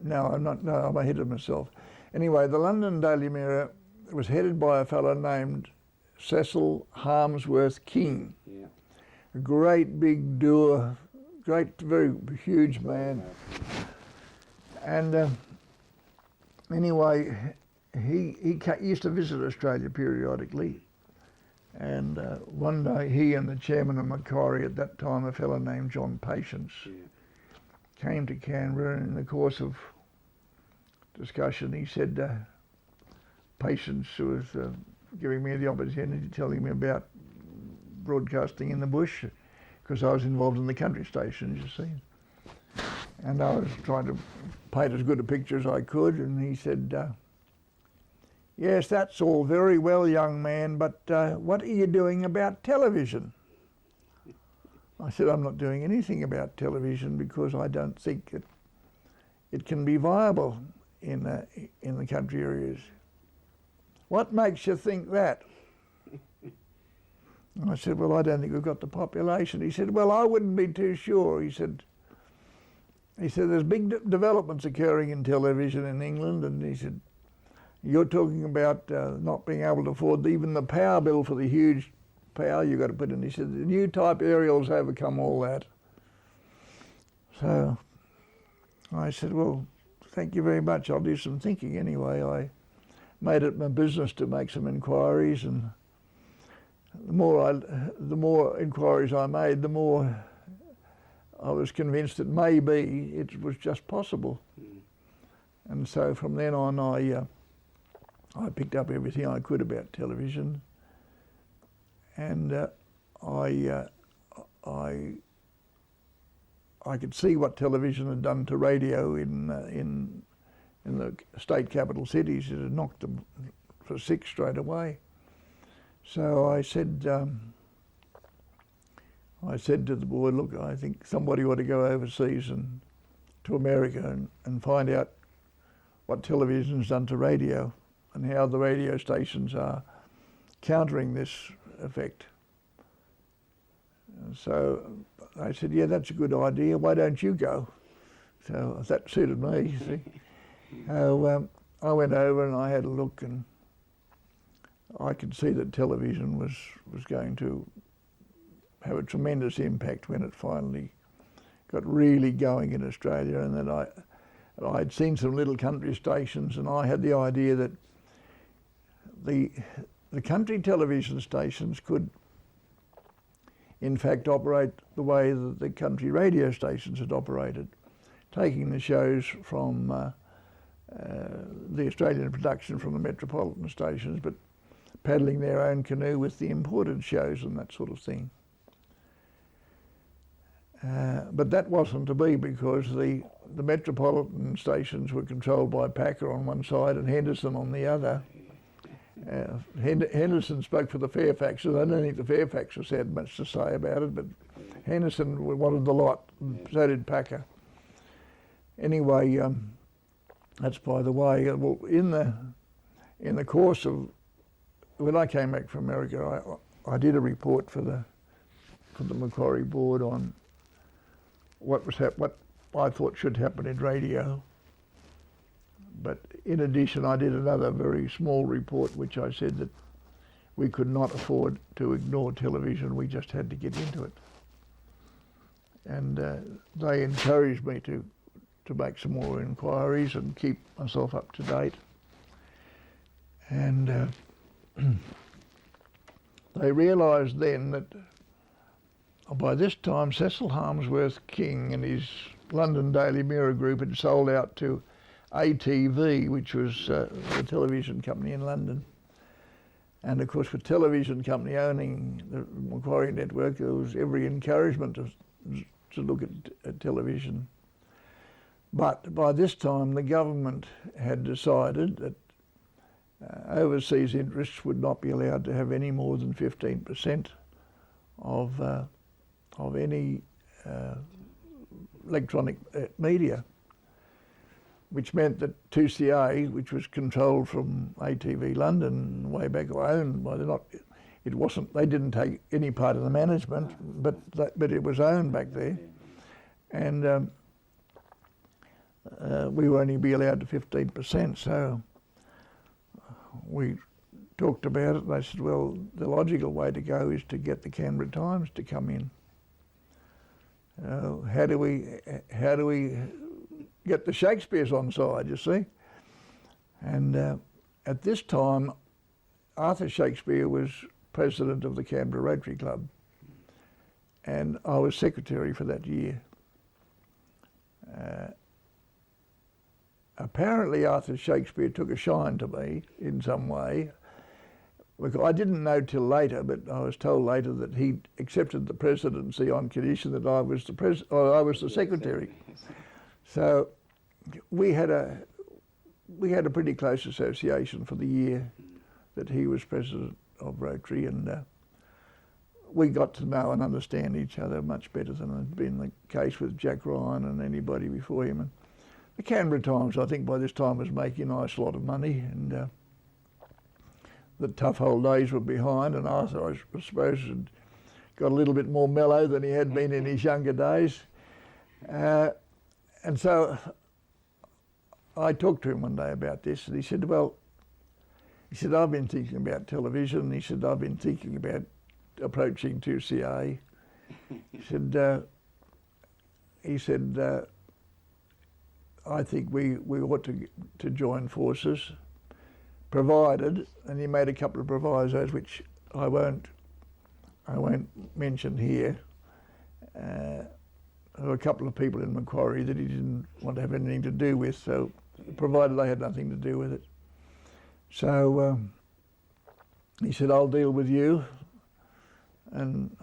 No, I'm ahead of myself. Anyway, the London Daily Mirror was headed by a fellow named Cecil Harmsworth King. Yeah. A great big doer, great, very huge man. And anyway, he used to visit Australia periodically. And one day, he and the chairman of Macquarie at that time, a fellow named John Patience, came to Canberra, and in the course of discussion, he said, Patience was giving me the opportunity, telling me about broadcasting in the bush, because I was involved in the country stations, you see. And I was trying to paint as good a picture as I could, and he said, yes, that's all very well, young man, but what are you doing about television? I said, I'm not doing anything about television because I don't think it can be viable in the country areas. What makes you think that? I said, well, I don't think we've got the population. He said, well, I wouldn't be too sure. He said, there's big developments occurring in television in England, and he said, you're talking about not being able to afford even the power bill for the huge power you've got to put in. He said, the new type aerials overcome all that. So I said, well, thank you very much. I'll do some thinking anyway. I made it my business to make some inquiries, and the more inquiries I made, the more I was convinced that maybe it was just possible. And so from then on, I picked up everything I could about television, and I could see what television had done to radio in the state capital cities. It had knocked them for six straight away. So I said to the board, look, I think somebody ought to go overseas and to America and find out what television's done to radio and how the radio stations are countering this effect. And so I said, yeah, that's a good idea. Why don't you go? So that suited me, you see. I went over and I had a look, and I could see that television was going to have a tremendous impact when it finally got really going in Australia, and that I'd seen some little country stations, and I had the idea that the country television stations could in fact operate the way that the country radio stations had operated, taking the shows from the Australian production from the metropolitan stations, but paddling their own canoe with the imported shows and that sort of thing. But that wasn't to be, because the metropolitan stations were controlled by Packer on one side and Henderson on the other. Henderson spoke for the Fairfaxes. I don't think the Fairfaxes had much to say about it, but Henderson wanted the lot, and so did Packer. Anyway, that's by the way. Well, in the course of when I came back from America, I did a report for the Macquarie board on what I thought should happen in radio. But in addition, I did another very small report which I said that we could not afford to ignore television, we just had to get into it. And they encouraged me to make some more inquiries and keep myself up to date. And they realised then that by this time Cecil Harmsworth King and his London Daily Mirror group had sold out to ATV, which was the television company in London. And of course, with television company owning the Macquarie network, there was every encouragement to look at television. But by this time, the government had decided that overseas interests would not be allowed to have any more than 15% of any electronic media, which meant that 2CA, which was controlled from ATV London way back, or owned by they didn't take any part of the management, but it was owned back there, and we would only be allowed to 15%. So we talked about it, and they said, well, the logical way to go is to get the Canberra Times to come in. How do we get the Shakespeares on side, you see? And at this time, Arthur Shakespeare was president of the Canberra Rotary Club, and I was secretary for that year. Apparently Arthur Shakespeare took a shine to me in some way. I didn't know till later, but I was told later that he accepted the presidency on condition that I was the secretary. So we had a pretty close association for the year that he was president of Rotary, and we got to know and understand each other much better than had been the case with Jack Ryan and anybody before him. And the Canberra Times, I think by this time, was making a nice lot of money, and the tough old days were behind, and Arthur, I suppose, had got a little bit more mellow than he had been in his younger days. And so I talked to him one day about this, and he said, I've been thinking about television. He said, I've been thinking about approaching 2CA. He said, I think we ought to join forces, provided, and he made a couple of provisos which I won't mention here. There were a couple of people in Macquarie that he didn't want to have anything to do with, so provided they had nothing to do with it. So he said, I'll deal with you, and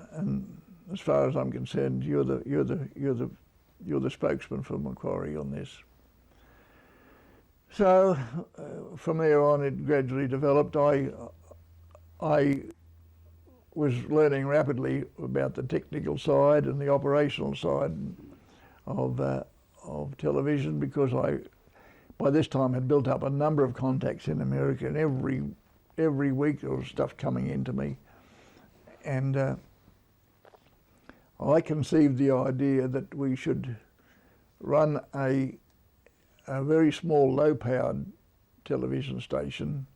as far as I'm concerned, you're the spokesman for Macquarie on this. So from there on, it gradually developed. I was learning rapidly about the technical side and the operational side of television, because by this time had built up a number of contacts in America, and every week there was stuff coming into me. And I conceived the idea that we should run a very small, low-powered television station,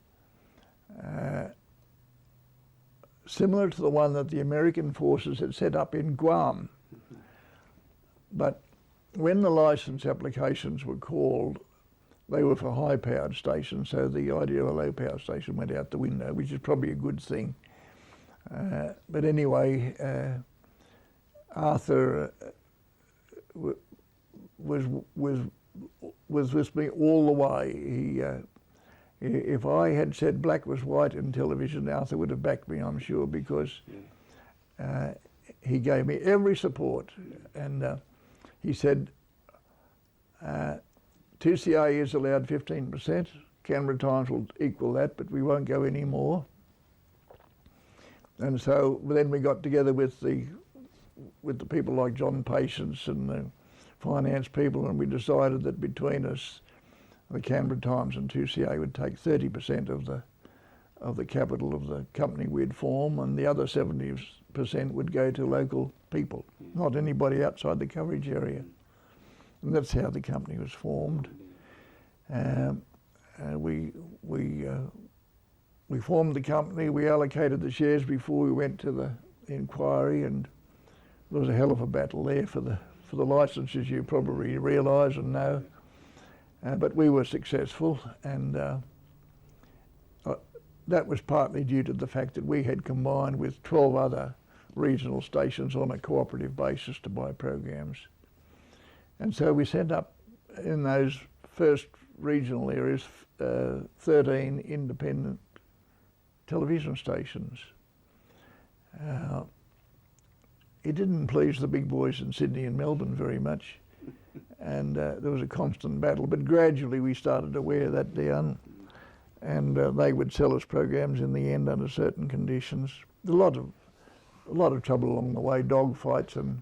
similar to the one that the American forces had set up in Guam. But when the license applications were called, they were for high-powered stations, so the idea of a low-power station went out the window, which is probably a good thing. But anyway, Arthur was with me all the way. If I had said black was white in television, Arthur would have backed me, I'm sure, because he gave me every support. And he said, 2CA is allowed 15%. Canberra Times will equal that, but we won't go any more. And so then we got together with the people like John Patience and the finance people, and we decided that between us, the Canberra Times and 2CA would take 30% of the capital of the company we'd form, and the other 70% would go to local people, not anybody outside the coverage area. And that's how the company was formed. We formed the company, we allocated the shares before we went to the inquiry, and there was a hell of a battle there for the licenses, you probably realise and know. But we were successful, and that was partly due to the fact that we had combined with 12 other regional stations on a cooperative basis to buy programs. And so we set up in those first regional areas 13 independent television stations. It didn't please the big boys in Sydney and Melbourne very much, and there was a constant battle, but gradually we started to wear that down, and they would sell us programs in the end under certain conditions. A lot of trouble along the way, dog fights, and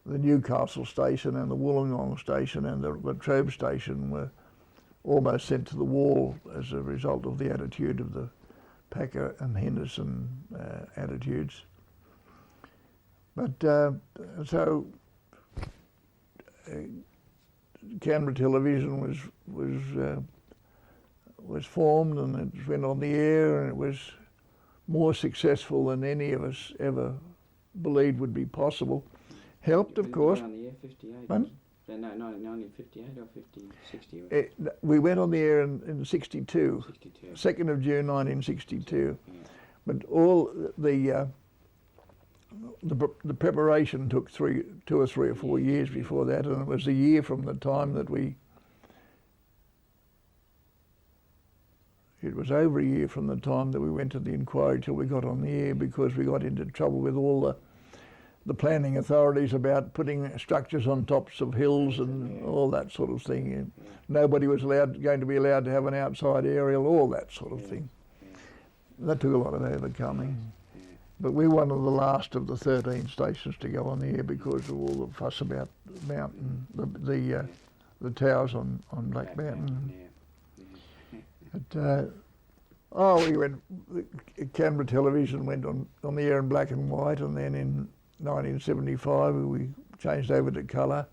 the Newcastle station and the Wollongong station and the Latrobe station were almost sent to the wall as a result of the attitude of the Packer and Henderson attitudes. But so Canberra Television was formed, and it went on the air, and it was more successful than any of us ever believed would be possible. Helped, of course. On the air 58. Pardon? No, 1958 or 60? We went on the air in 62. 62. 2nd of June 1962. Yeah. But all the preparation took 2 or 3 or 4 years before that, and it was a year from the time that it was over a year from the time that we went to the inquiry till we got on the air, because we got into trouble with all the planning authorities about putting structures on tops of hills and all that sort of thing. And nobody was going to be allowed to have an outside aerial, all that sort of thing. That took a lot of overcoming. But we were one of the last of the 13 stations to go on the air because of all the fuss about the mountain, the towers on Black Mountain. But, Canberra Television went on the air in black and white, and then in 1975 we changed over to colour.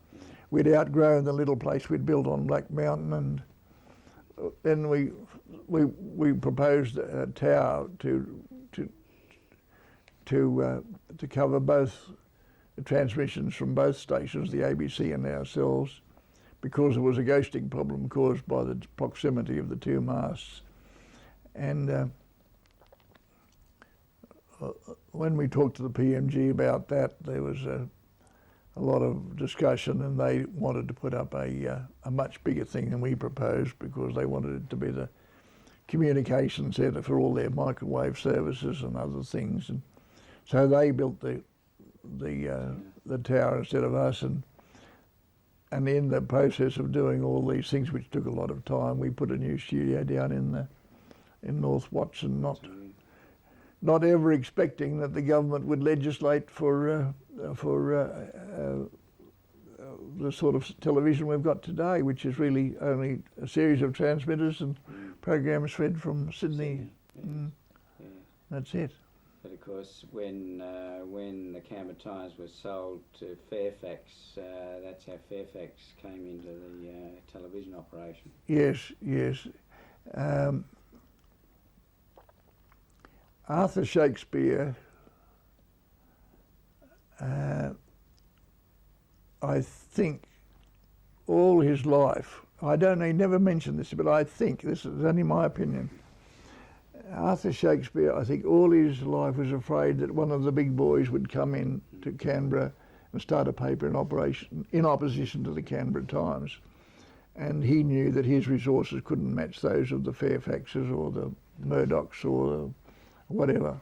We'd outgrown the little place we'd built on Black Mountain, and then we proposed a tower to cover both the transmissions from both stations, the ABC and ourselves, because there was a ghosting problem caused by the proximity of the 2 masts. And when we talked to the PMG about that, there was a lot of discussion, and they wanted to put up a much bigger thing than we proposed, because they wanted it to be the communication centre for all their microwave services and other things. And so they built the tower instead of us, and in the process of doing all these things, which took a lot of time, we put a new studio down in North Watson, not ever expecting that the government would legislate for the sort of television we've got today, which is really only a series of transmitters and programs fed from Sydney. Yeah. That's it. But of course, when the Canberra Times was sold to Fairfax, that's how Fairfax came into the television operation. Yes, yes. Arthur Shakespeare, I think all his life, he never mentioned this, but I think, this is only my opinion, Arthur Shakespeare, I think all his life was afraid that one of the big boys would come in to Canberra and start a paper in opposition to the Canberra Times. And he knew that his resources couldn't match those of the Fairfaxes or the Murdochs or the whatever.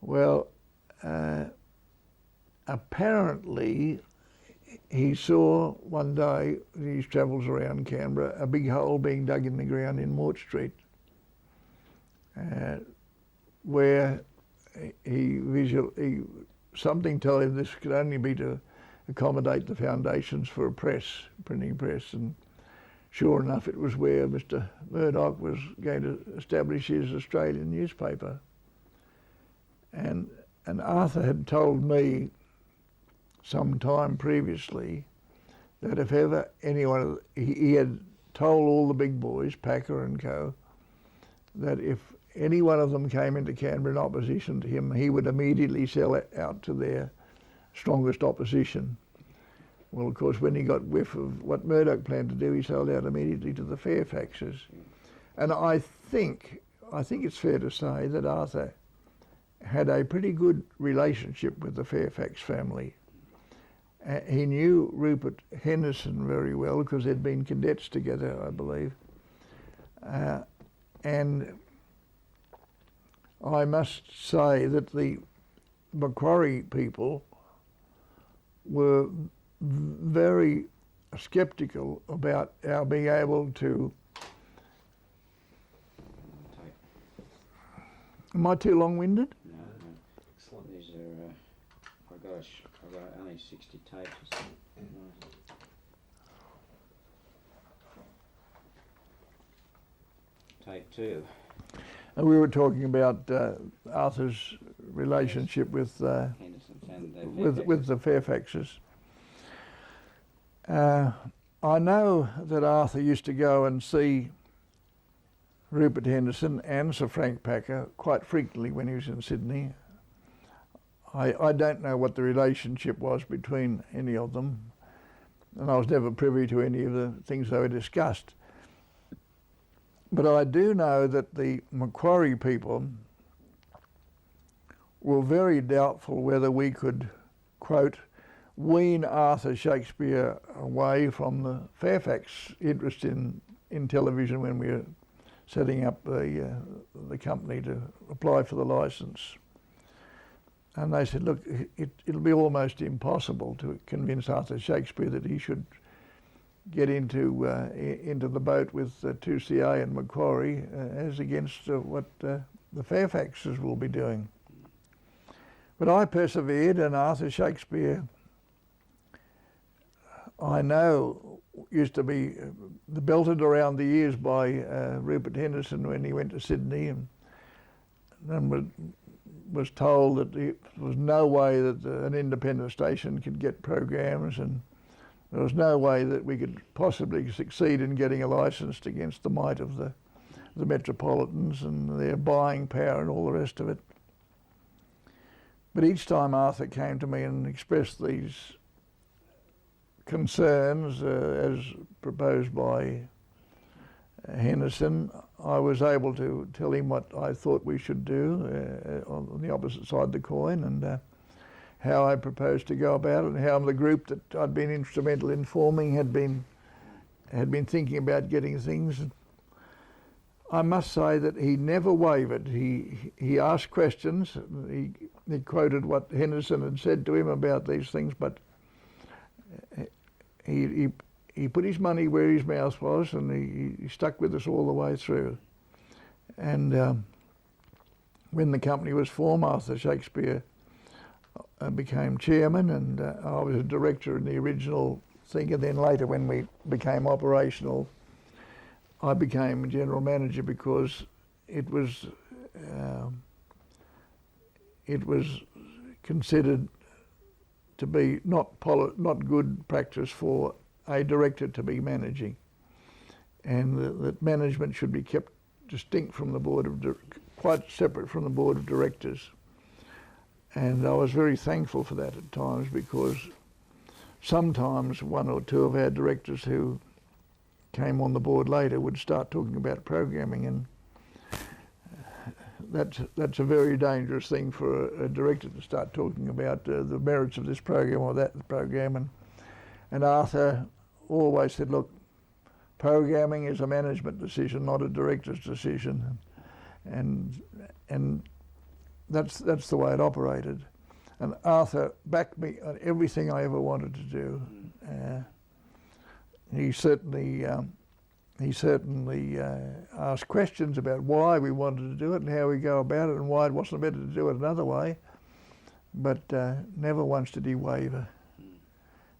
Well, apparently he saw one day, in his travels around Canberra, a big hole being dug in the ground in Mort Street, where something told him this could only be to accommodate the foundations for a printing press, and sure enough it was where Mr. Murdoch was going to establish his Australian newspaper. And Arthur had told me some time previously that if ever anyone, he had told all the big boys, Packer and co, that if any one of them came into Canberra in opposition to him, he would immediately sell it out to their strongest opposition. Well, of course, when he got whiff of what Murdoch planned to do, he sold out immediately to the Fairfaxes. And I think it's fair to say that Arthur had a pretty good relationship with the Fairfax family. He knew Rupert Henderson very well because they'd been cadets together, I believe. And I must say that the Macquarie people were very sceptical about our being able to. Am I too long-winded? No. Excellent. These are, I've got only 60 tapes or something. Tape 2. And we were talking about Arthur's relationship with with the Fairfaxes. I know that Arthur used to go and see Rupert Henderson and Sir Frank Packer quite frequently when he was in Sydney. I don't know what the relationship was between any of them, and I was never privy to any of the things they were discussed. But I do know that the Macquarie people were very doubtful whether we could, quote, wean Arthur Shakespeare away from the Fairfax interest in television when we were setting up the company to apply for the licence. And they said, look, it'll be almost impossible to convince Arthur Shakespeare that he should get into the boat with 2CA and Macquarie as against what the Fairfaxes will be doing. But I persevered, and Arthur Shakespeare, I know, used to be belted around the ears by Rupert Henderson when he went to Sydney, and was told that there was no way that an independent station could get programs, and there was no way that we could possibly succeed in getting a licence against the might of the Metropolitans and their buying power and all the rest of it. But each time Arthur came to me and expressed these concerns as proposed by Henderson, I was able to tell him what I thought we should do on the opposite side of the coin, and how I proposed to go about it, and how the group that I'd been instrumental in forming had been thinking about getting things. I must say that he never wavered. He asked questions. He quoted what Henderson had said to him about these things, but he put his money where his mouth was, and he stuck with us all the way through. And when the company was formed, Arthur Shakespeare I became chairman, and I was a director in the original thing, and then later when we became operational, I became general manager because it was considered to be not good practice for a director to be managing, and that management should be kept distinct from the board of quite separate from the board of directors. And I was very thankful for that at times, because sometimes one or two of our directors who came on the board later would start talking about programming, and that's a very dangerous thing for a director to start talking about the merits of this program or that program. And Arthur always said, look, programming is a management decision, not a director's decision, and that's the way it operated. And Arthur backed me on everything I ever wanted to do. He certainly asked questions about why we wanted to do it and how we go about it and why it wasn't better to do it another way, but never once did he waver.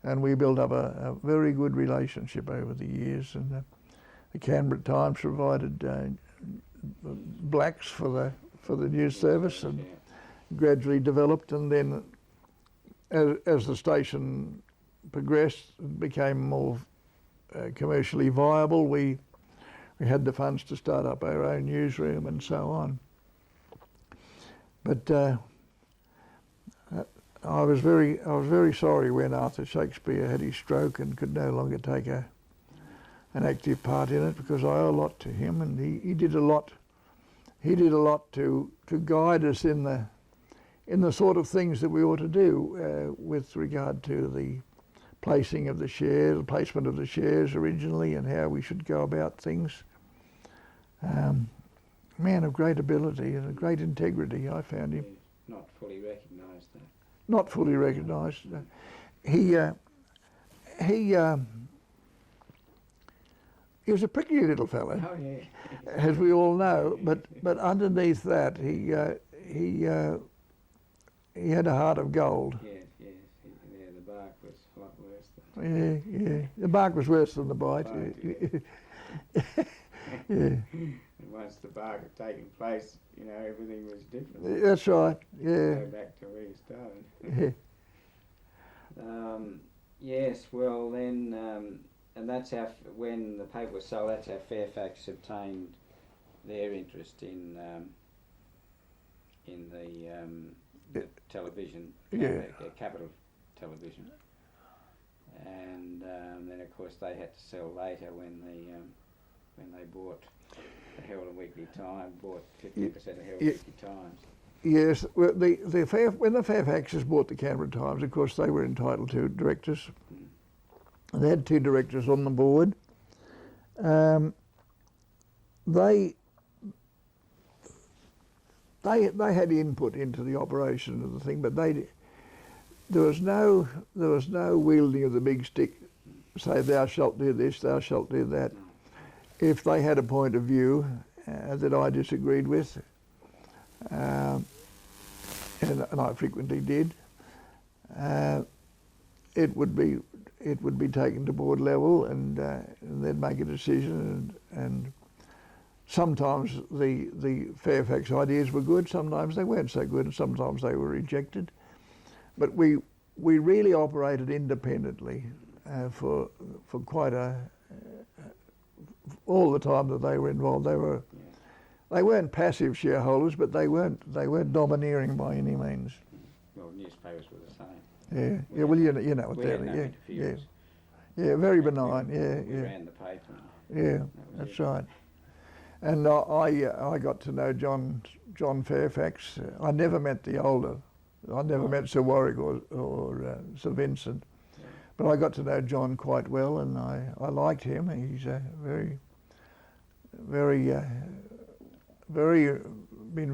And we built up a very good relationship over the years, and the Canberra Times provided blacks for the news service, and gradually developed, and then as the station progressed and became more commercially viable, we had the funds to start up our own newsroom and so on. But I was very sorry when Arthur Shakespeare had his stroke and could no longer take an active part in it, because I owe a lot to him, and he did a lot. He did a lot to guide us in the sort of things that we ought to do with regard to the placing of the shares, the placement of the shares originally, and how we should go about things. Man of great ability and great integrity, I found him. Not fully recognised, though. Not fully recognised. He was a prickly little fellow, Oh, yeah. as we all know. But underneath that, he had a heart of gold. Yes. Yeah, the bark was a lot worse. Yeah. The bark was worse than the bite. Yeah. And once the bark had taken place, everything was different. That's right. Yeah. Go back to where you started. Yes. Well, then, and that's how when the paper was sold, that's how Fairfax obtained their interest in the television, Capital Television, and then of course they had to sell later when they bought the Herald and Weekly Times, bought 50% of Herald and Weekly Times. Yes, well, when the Fairfaxes bought the Canberra Times, of course they were entitled to directors. They had two directors on the board. They had input into the operation of the thing, but there was no wielding of the big stick. Say, thou shalt do this, thou shalt do that. If they had a point of view that I disagreed with, and I frequently did, it would be taken to board level, and they'd make a decision. And sometimes the Fairfax ideas were good, sometimes they weren't so good, and sometimes they were rejected. But we really operated independently for quite all the time that they were involved. They weren't passive shareholders, but they weren't domineering by any means. Well, newspapers were the same. Yeah. Well, you know what we they're. had no interference. Yeah, very benign. We Yeah. ran the paper. Yeah, that's right. And I got to know John Fairfax. I never met the older. I never met Sir Warwick or Sir Vincent, but I got to know John quite well, and I liked him. He's been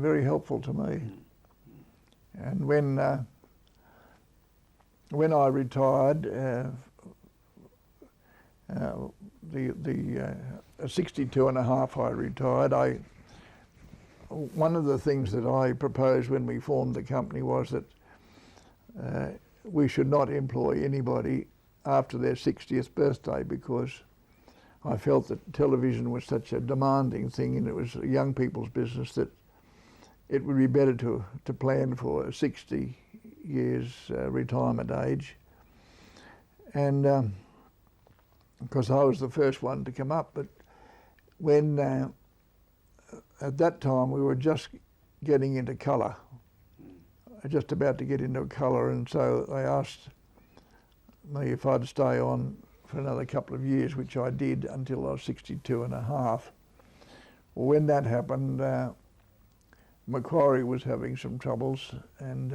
very helpful to me. And when I retired, at 62 and a half I retired. One of the things that I proposed when we formed the company was that we should not employ anybody after their 60th birthday, because I felt that television was such a demanding thing and it was young people's business that it would be better to plan for 60 years retirement age. And because I was the first one to come up, but when at that time we were just getting into colour, just about to get into colour, and so they asked me if I'd stay on for another couple of years, which I did until I was 62 and a half. Well, when that happened, Macquarie was having some troubles, and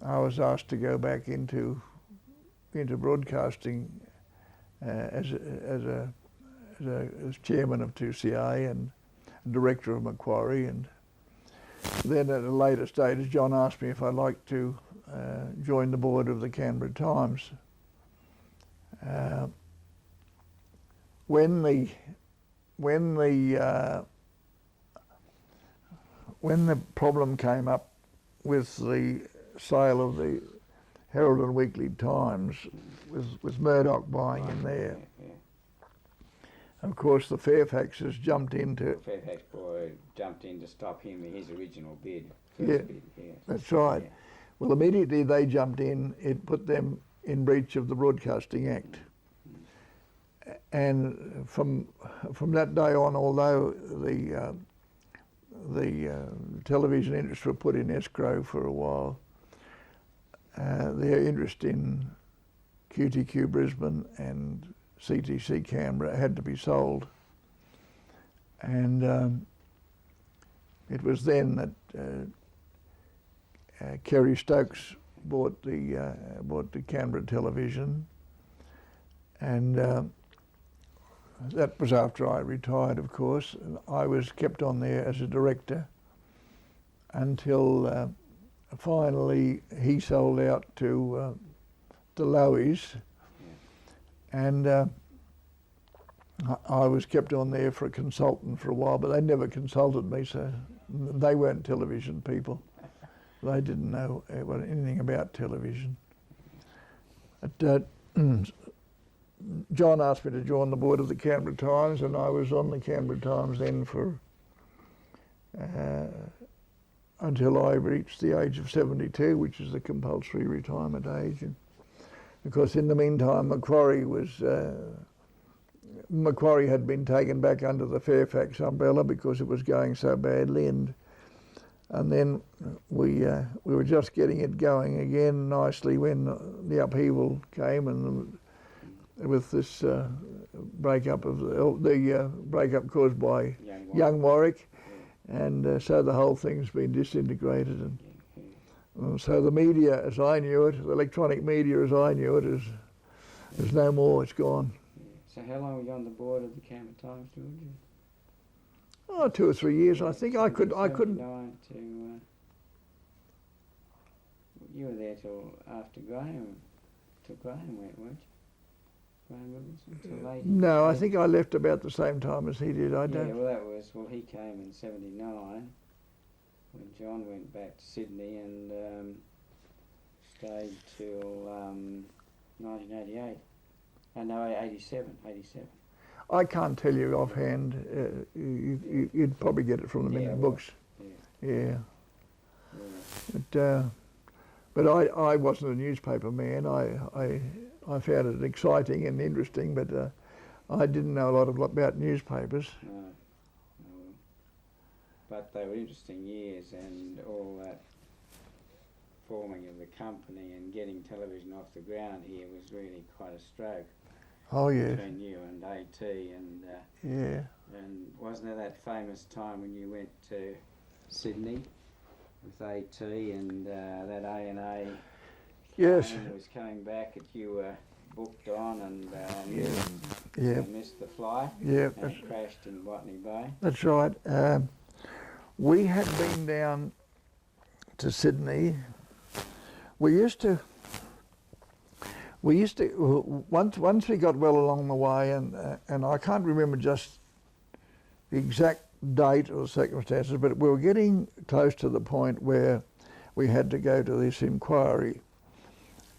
I was asked to go back into broadcasting as chairman of 2CA and director of Macquarie. And then at a later stage, John asked me if I'd like to join the board of the Canberra Times. When the problem came up with the sale of the Herald and Weekly Times, with Murdoch buying in there, of course the Fairfaxes jumped into... Fairfax boy jumped in to stop him in his original bid. Bid, that's right. Yeah. Well, immediately they jumped in, it put them in breach of the Broadcasting Act. And from that day on, although the television interests were put in escrow for a while, their interest in QTQ Brisbane and CTC Canberra had to be sold. And it was then that Kerry Stokes bought the Canberra Television, and that was after I retired, of course. And I was kept on there as a director until finally he sold out to Loeys, and I was kept on there for a consultant for a while, but they never consulted me, so they weren't television people. They didn't know anything about television. But, John asked me to join the board of the Canberra Times, and I was on the Canberra Times then for until I reached the age of 72, which is the compulsory retirement age. And of course, in the meantime, Macquarie had been taken back under the Fairfax umbrella because it was going so badly, and then we were just getting it going again nicely when the upheaval came, and with this breakup caused by young Warwick, and so the whole thing's been disintegrated, and so the media as I knew it, the electronic media as I knew it, is no more. It's gone. So how long were you on the board of the Canberra Times, George? Oh, 2 or 3 years. I think I couldn't. You were there till after Graham went, weren't you? Graham Wilkinson till late. No, I think I left about the same time as he did. He came in 79 when John went back to Sydney and stayed till 1988. No, 87. I can't tell you offhand. You'd probably get it from the minute books. Yeah. But I wasn't a newspaper man. I found it exciting and interesting, but I didn't know a lot about newspapers. No. But they were interesting years, and all that forming of the company and getting television off the ground here was really quite a stroke. Oh yeah. Between you and AT, and yeah. And wasn't there that famous time when you went to Sydney with AT and that A&A? Yes. Was coming back that you were booked on and missed the flight. Yeah. And crashed in Botany Bay. That's right. We had been down to Sydney. We used to once we got well along the way, and I can't remember just the exact date or circumstances, but we were getting close to the point where we had to go to this inquiry.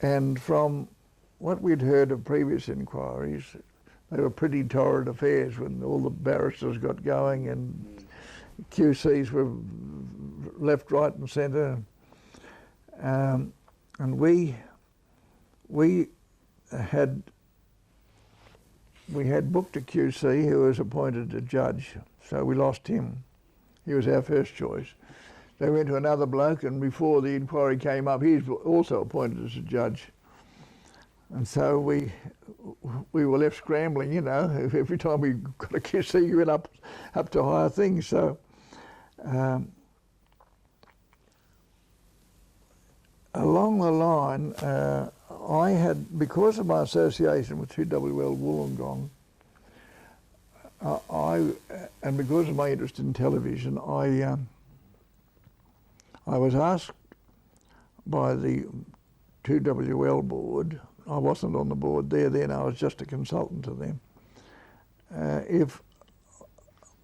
And from what we'd heard of previous inquiries, they were pretty torrid affairs when all the barristers got going and QCs were left, right and centre. And we had booked a QC who was appointed a judge, so we lost him. He was our first choice. They went to another bloke, and before the inquiry came up, he was also appointed as a judge. And so we were left scrambling, you know. Every time we got a QC, you went up to higher things. So along the line, I had, because of my association with 2WL Wollongong, and because of my interest in television, I was asked by the 2WL board, I wasn't on the board there then, I was just a consultant to them, if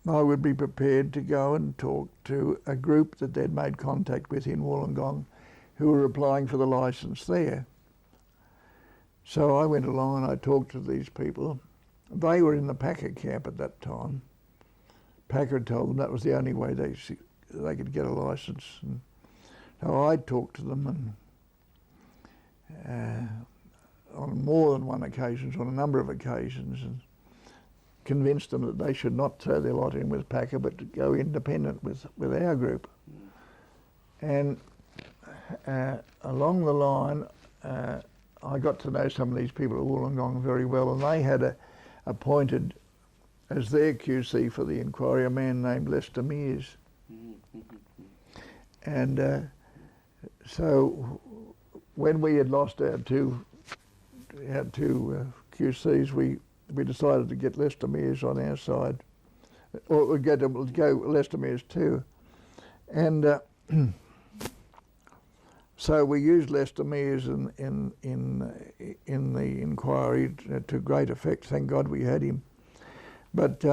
I would be prepared to go and talk to a group that they'd made contact with in Wollongong who were applying for the licence there. So I went along and I talked to these people. They were in the Packer camp at that time. Packer told them that was the only way they could get a licence. And so I talked to them, and on more than one occasion, on a number of occasions, and convinced them that they should not throw their lot in with Packer, but to go independent with our group. And along the line, I got to know some of these people at Wollongong very well, and they had appointed as their QC for the inquiry a man named Lester Mears. And so when we had lost our two QCs, we decided to get Lester Mears on our side, or we'd go Lester Mears too. And so we used Lester Mears in the inquiry to great effect. Thank God we had him. But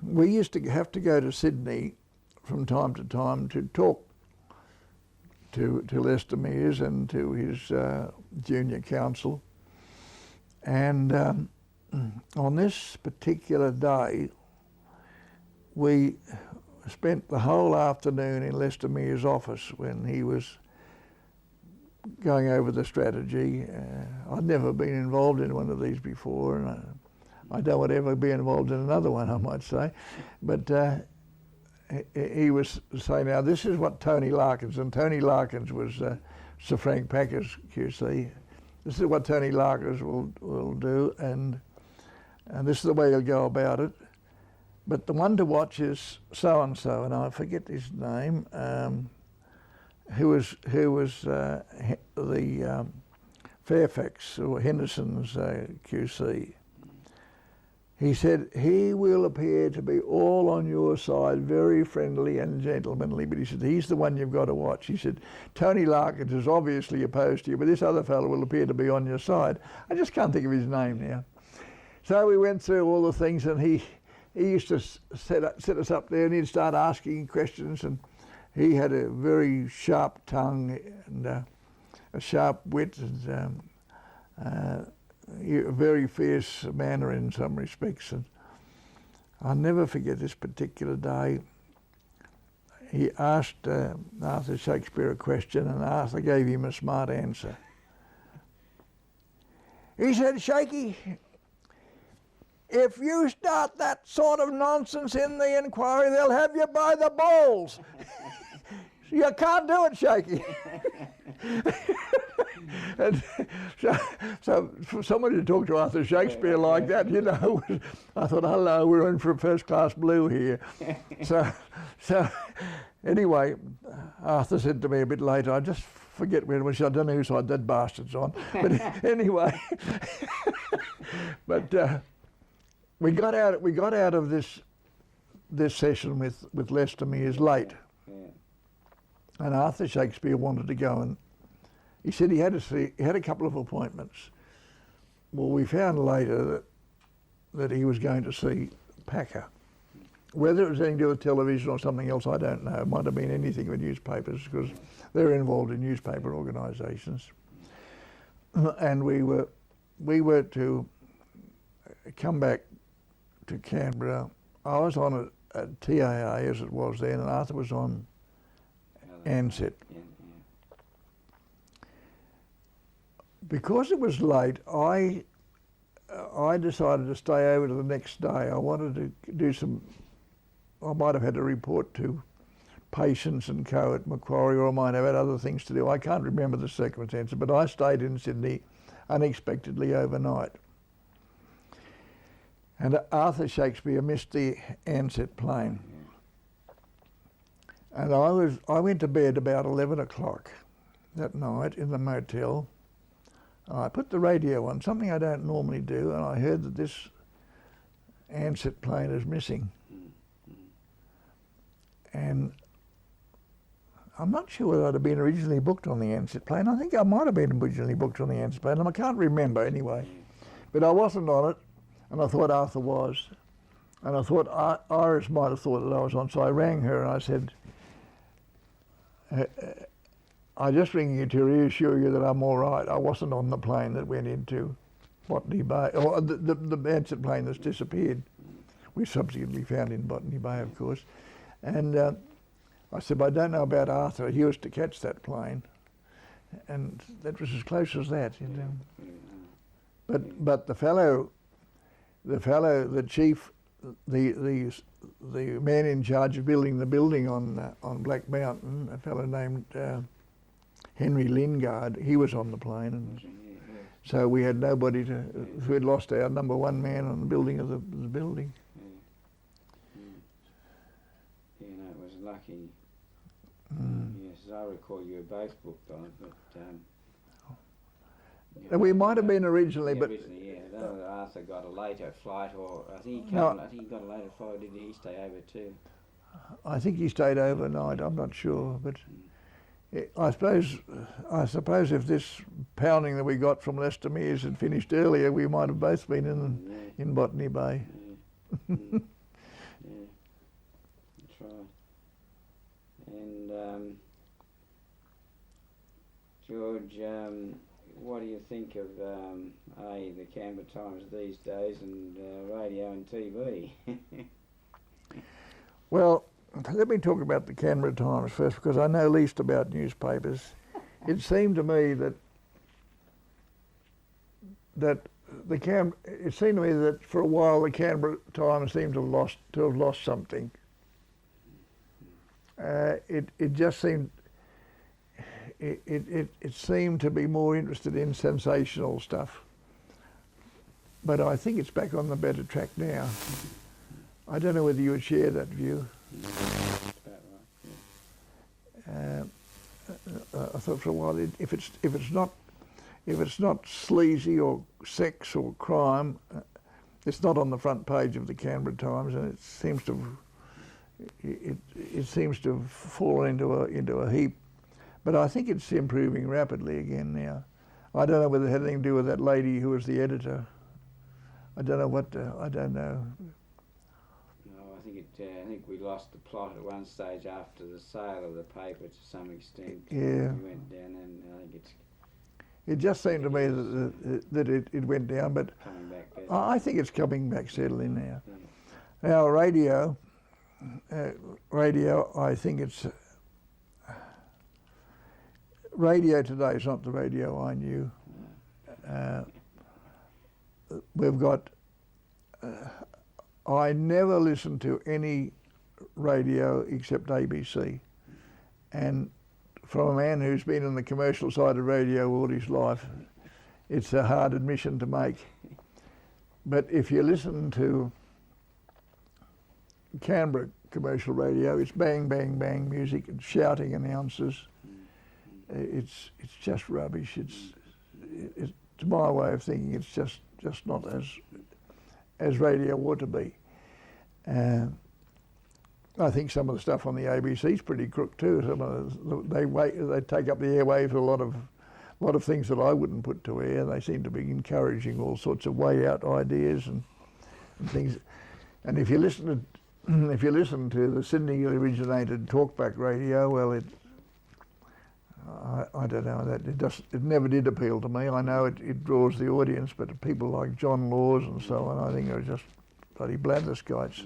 we used to have to go to Sydney from time to time to talk to Lester Mears and to his junior counsel. And on this particular day, we spent the whole afternoon in Lester Mears' office when he was going over the strategy. I'd never been involved in one of these before, and I don't want to ever be involved in another one, I might say. But he was saying, now this is what Tony Larkins, and Tony Larkins was Sir Frank Packer's QC. This is what Tony Larkins will do, and this is the way he'll go about it. But the one to watch is so-and-so, and I forget his name, who was the Fairfax or Henderson's QC. He said, he will appear to be all on your side, very friendly and gentlemanly, but he said, he's the one you've got to watch. He said, Tony Larkins is obviously opposed to you, but this other fellow will appear to be on your side. I just can't think of his name now. So we went through all the things, and he used to set us up there, and he'd start asking questions, and he had a very sharp tongue and a sharp wit, and a very fierce manner in some respects. And I'll never forget this particular day. He asked Arthur Shakespeare a question, and Arthur gave him a smart answer. He said, Shakey, if you start that sort of nonsense in the inquiry, they'll have you by the balls. You can't do it, Shakey. And so for somebody to talk to Arthur Shakespeare like that, you know, I thought, hello, we're in for a first-class blue here. So anyway, Arthur said to me a bit later, I just forget when it was, I don't know whose side that bastard's on. But anyway, but we got out of this session with Lester Mears late. And Arthur Shakespeare wanted to go, and he said he had a couple of appointments. Well, we found later that he was going to see Packer, Whether it was anything to do with television or something else, I don't know. It might have been anything with newspapers because they're involved in newspaper organisations. And we were to come back to Canberra. I was on a TAA as it was then, and Arthur was on ANZET. Because it was late, I decided to stay over to the next day. I wanted to do some, I might have had to report to Patience and Co at Macquarie, or I might have had other things to do. I can't remember the circumstances, but I stayed in Sydney unexpectedly overnight. And Arthur Shakespeare missed the ANZET plane. And I went to bed about 11 o'clock that night in the motel. I put the radio on, something I don't normally do, and I heard that this ANZET plane is missing. And I'm not sure whether I'd have been originally booked on the ANZET plane. I think I might have been originally booked on the ANZET plane, and I can't remember anyway. But I wasn't on it, and I thought Arthur was. And I thought Iris might have thought that I was on, so I rang her and I said, I'm just ringing you to reassure you that I'm all right. I wasn't on the plane that went into Botany Bay, or the ANZET plane that's disappeared. We subsequently found in Botany Bay, of course. And I said, but I don't know about Arthur. He was to catch that plane. And that was as close as that, you know. But the fellow, the chief, the man in charge of building the building on Black Mountain, a fellow named Henry Lingard, he was on the plane, and so we had nobody to. We'd lost our number one man on the building of the building. Yeah, no, it was lucky. Yes, as I recall, you were both booked on it, but. We might have been originally, but. Originally, yeah. Though Arthur got a later flight, or I think he got a later flight. Did he stay over too? I think he stayed overnight. I'm not sure, but. I suppose if this pounding that we got from Lester Mears had finished earlier, we might have both been in Botany Bay. Yeah, that's right. And George, what do you think of the Canberra Times these days, and radio and TV? Well, let me talk about the Canberra Times first, because I know least about newspapers. It seemed to me that for a while the Canberra Times seemed to have lost something. It just seemed it seemed to be more interested in sensational stuff. But I think it's back on the better track now. I don't know whether you would share that view. I thought for a while, if it's not sleazy or sex or crime, it's not on the front page of the Canberra Times, and it seems to have fallen into a heap. But I think it's improving rapidly again now. I don't know whether it had anything to do with that lady who was the editor. I don't know. I think we lost the plot at one stage after the sale of the paper to some extent. Yeah. We went down, and I think it's. It just seemed to me that it went down, but Coming back better. I think it's coming back steadily now. Yeah. Now radio, I think it's radio today is not the radio I knew. We've got. I never listened to any radio except ABC, and from a man who's been in the commercial side of radio all his life, it's a hard admission to make. But if you listen to Canberra commercial radio, it's bang, bang, bang music and shouting announcers. It's just rubbish. It's my way of thinking. It's just not as radio ought to be. I think some of the stuff on the ABC is pretty crook too. Some of they take up the airwaves a lot of things that I wouldn't put to air. They seem to be encouraging all sorts of way out ideas and things. And if you listen if you listen to the Sydney originated talkback radio, well, I don't know, that it never did appeal to me. I know it draws the audience, but people like John Laws and so on, I think are just bloody blatherskites.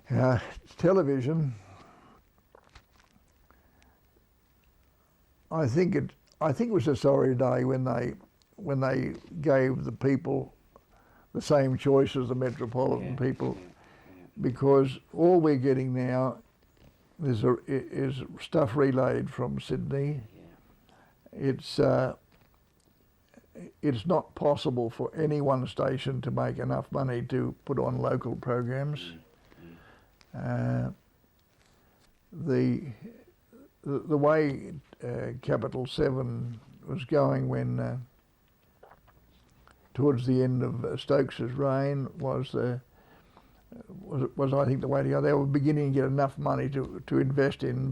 And television, I think it was a sorry day when they gave the people the same choice as the metropolitan people, because all we're getting now is stuff relayed from Sydney. It's not possible for any one station to make enough money to put on local programs. The way Capital 7 was going when towards the end of Stokes's reign was I think the way to go. They were beginning to get enough money to invest in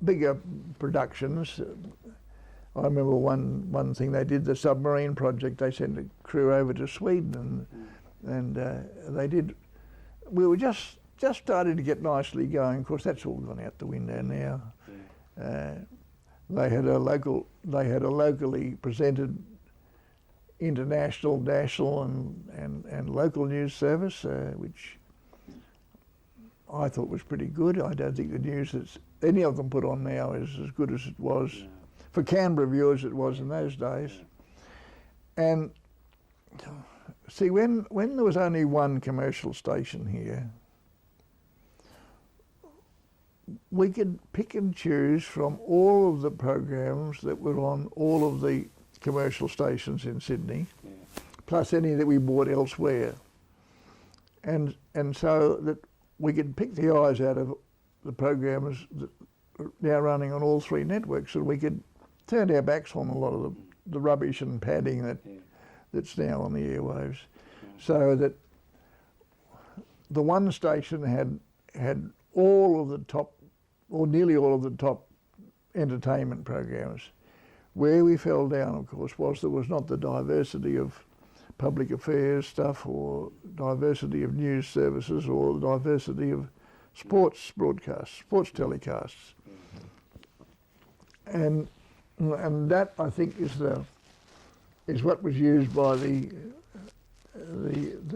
bigger productions. I remember one thing they did, the submarine project. They sent a crew over to Sweden, and they did. We were just starting to get nicely going. Of course, that's all gone out the window now. They had a locally presented international, national and local news service, which I thought was pretty good. I don't think the news that any of them put on now is as good as it was for Canberra viewers it was in those days. And see, when there was only one commercial station here, we could pick and choose from all of the programs that were on all of the commercial stations in Sydney, plus any that we bought elsewhere. And so that we could pick the eyes out of the programs that are now running on all three networks, and we could turn our backs on a lot of the rubbish and padding that's now on the airwaves. So that the one station had all of the top, or nearly all of the top entertainment programs. Where we fell down, of course, was there was not the diversity of public affairs stuff, or diversity of news services, or the diversity of sports broadcasts, sports telecasts. And that, I think, is what was used by the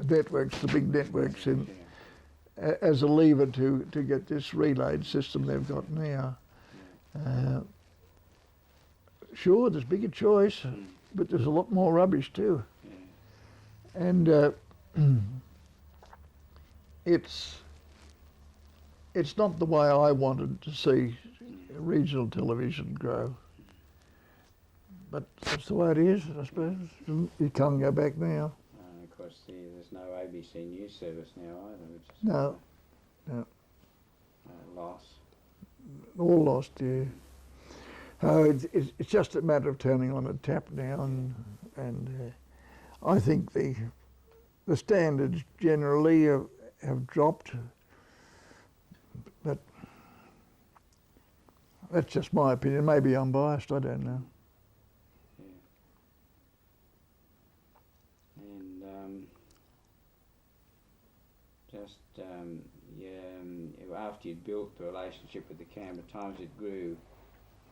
networks, the big networks, as a lever to get this relayed system they've got now. Sure, there's bigger choice, but there's a lot more rubbish too. And it's not the way I wanted to see regional television grow. But that's the way it is, I suppose. It can't go back now. Of course, there's no ABC News service now either, which is No. loss. All lost, yeah. It's just a matter of turning on a tap now, and I think the standards generally have dropped, but that's just my opinion. Maybe I'm biased, I don't know. After you'd built the relationship with the Canberra Times, it grew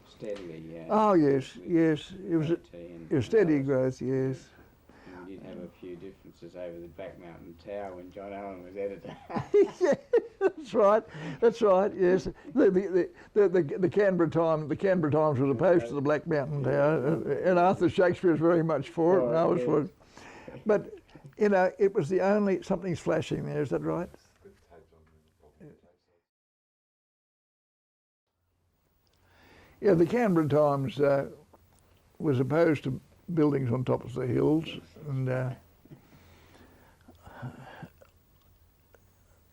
steadily. Oh yes, yes, it was steady growth, yes. And we did have a few differences over the Black Mountain Tower when John Allen was editor. Yeah, that's right. Yes, the Canberra Times was opposed to the Black Mountain Tower, and Arthur Shakespeare was very much for it, and I was for it. But it was the only something's flashing there. Is that right? Yeah, the Canberra Times was opposed to buildings on top of the hills, and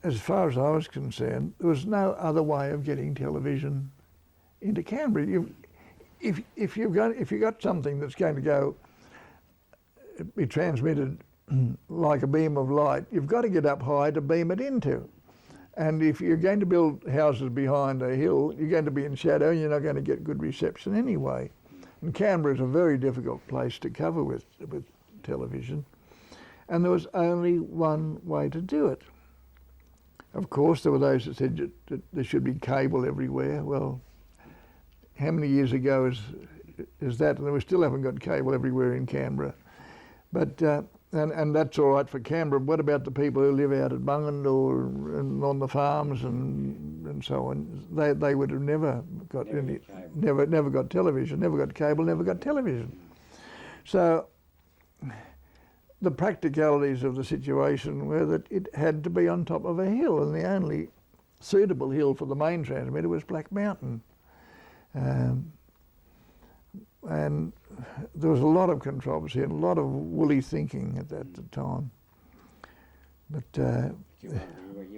as far as I was concerned, there was no other way of getting television into Canberra. If you got something that's going to be transmitted like a beam of light, you've got to get up high to beam it into. And if you're going to build houses behind a hill, you're going to be in shadow and you're not going to get good reception anyway. And Canberra is a very difficult place to cover with television. And there was only one way to do it. Of course, there were those that said that there should be cable everywhere. Well, how many years ago is that? And we still haven't got cable everywhere in Canberra. But and that's all right for Canberra. What about the people who live out at Bungan or on the farms and so on? They would have never got never got television, never got cable, never got television. So the practicalities of the situation were that it had to be on top of a hill, and the only suitable hill for the main transmitter was Black Mountain. And there was a lot of controversy and a lot of woolly thinking at that time. But you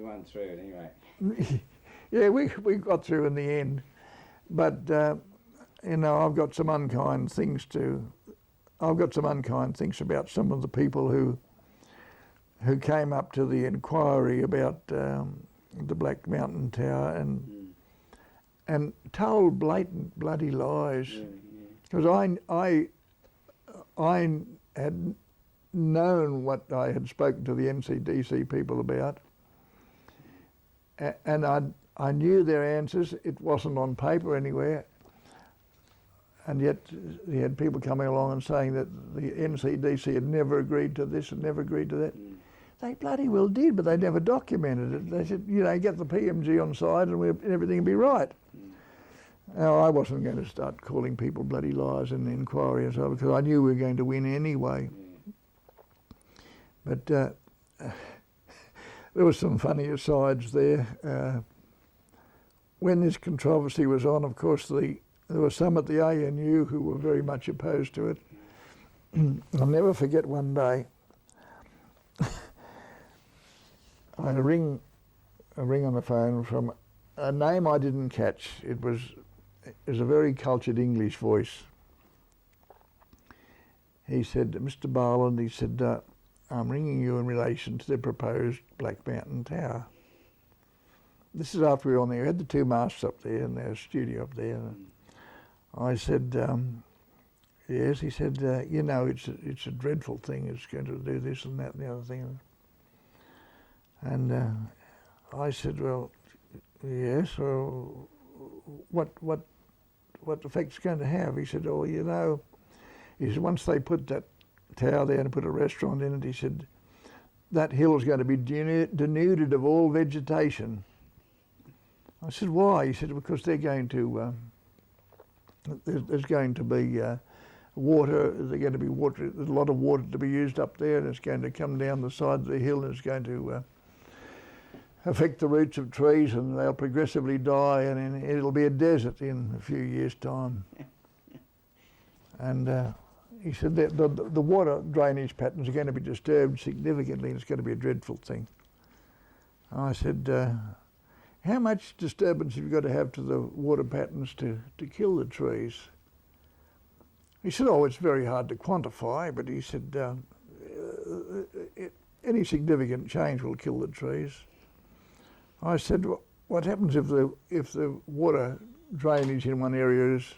won through it anyway. Yeah, we got through in the end. But you know, I've got some unkind things about some of the people who came up to the inquiry about the Black Mountain Tower and told blatant bloody lies. Because I had known what I had spoken to the NCDC people about, and I knew their answers. It wasn't on paper anywhere, and yet you had people coming along and saying that the NCDC had never agreed to this and never agreed to that. They bloody well did, but they never documented it. They said, you know, get the PMG on side and everything will be right. Now, I wasn't going to start calling people bloody liars in the inquiry as well, because I knew we were going to win anyway. But there were some funny asides there. When this controversy was on, of course, there were some at the ANU who were very much opposed to it. I'll never forget one day, I had a ring on the phone from a name I didn't catch. It was a very cultured English voice. He said, Mr. Barlin, he said, I'm ringing you in relation to the proposed Black Mountain Tower. This is after we were on there. We had the two masts up there in their studio up there. I said, yes. He said, you know, it's a dreadful thing. It's going to do this and that and the other thing. And I said, well, yes, well, what effect's going to have? He said, oh, you know, he said, once they put that tower there and put a restaurant in it, he said, that hill is going to be denuded of all vegetation. I said, why? He said, because they're going to, there's going to be water, there's going to be water, there's a lot of water to be used up there, and it's going to come down the side of the hill, and it's going to affect the roots of trees, and they'll progressively die, and it'll be a desert in a few years' time. And he said that the water drainage patterns are going to be disturbed significantly, and it's going to be a dreadful thing. I said, how much disturbance have you got to have to the water patterns to kill the trees? He said, oh, it's very hard to quantify, but he said, any significant change will kill the trees. I said, well, what happens if the water drainage in one area is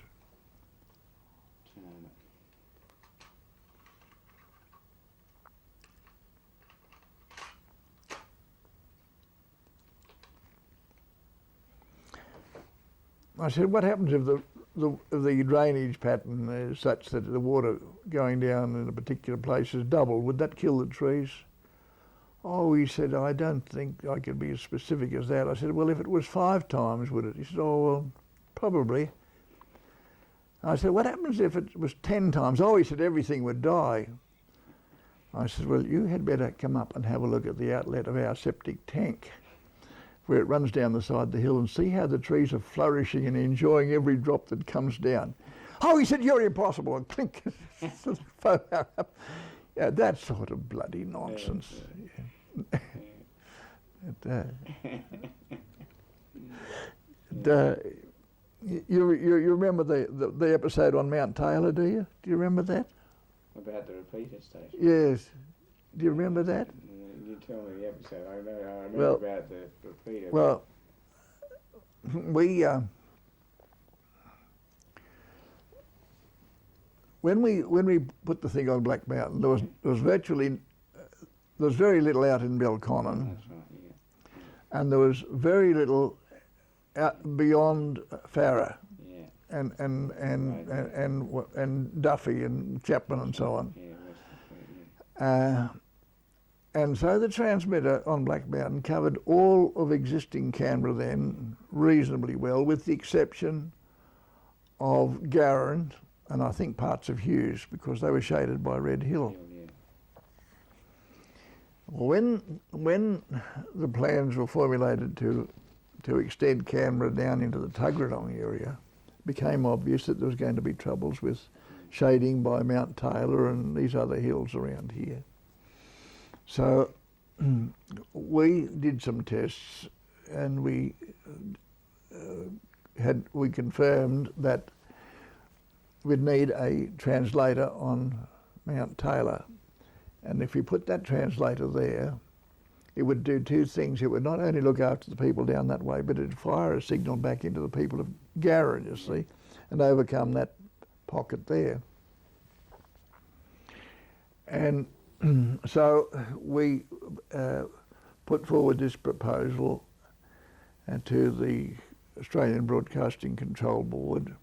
I said, what happens if the drainage pattern is such that the water going down in a particular place is doubled? Would that kill the trees? Oh, he said, I don't think I could be as specific as that. I said, well, if it was 5 times, would it? He said, oh, well, probably. I said, what happens if it was 10 times? Oh, he said, everything would die. I said, well, you had better come up and have a look at the outlet of our septic tank, where it runs down the side of the hill, and see how the trees are flourishing and enjoying every drop that comes down. Oh, he said, you're impossible. And clink. Yeah, that sort of bloody nonsense. You remember the episode on Mount Taylor, do you? Do you remember that? About the repeater station? Yes. Do you remember that? You tell me the episode. I remember about the repeater. Well, when we put the thing on Black Mountain, there was virtually there's very little out in Belconnen, That's right, yeah. and there was very little out beyond Farrer Yeah, and Duffy and Chapman and so on. yeah, west of Fred, And so the transmitter on Black Mountain covered all of existing Canberra then reasonably well, with the exception of Garran and I think parts of Hughes, because they were shaded by Red Hill. yeah. When the plans were formulated to extend Canberra down into the Tuggeranong area, it became obvious that there was going to be troubles with shading by Mount Taylor and these other hills around here. So we did some tests, and we confirmed that we'd need a translator on Mount Taylor, and if we put that translator there, it would do two things. It would not only look after the people down that way, but it'd fire a signal back into the people of Garran, you see, and overcome that pocket there. And so we put forward this proposal to the Australian Broadcasting Control Board,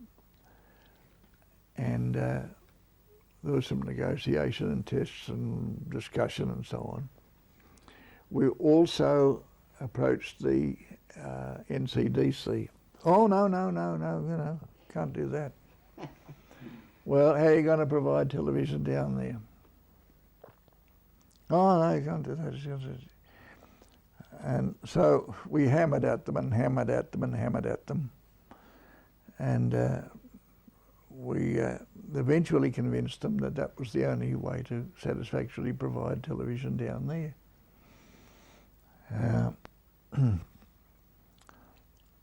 and there was some negotiation and tests and discussion and so on. We also approached the NCDC. Oh, no, can't do that. Well, how are you going to provide television down there? Oh, no, you can't do that. And so we hammered at them and hammered at them and hammered at them. And we eventually convinced them that that was the only way to satisfactorily provide television down there.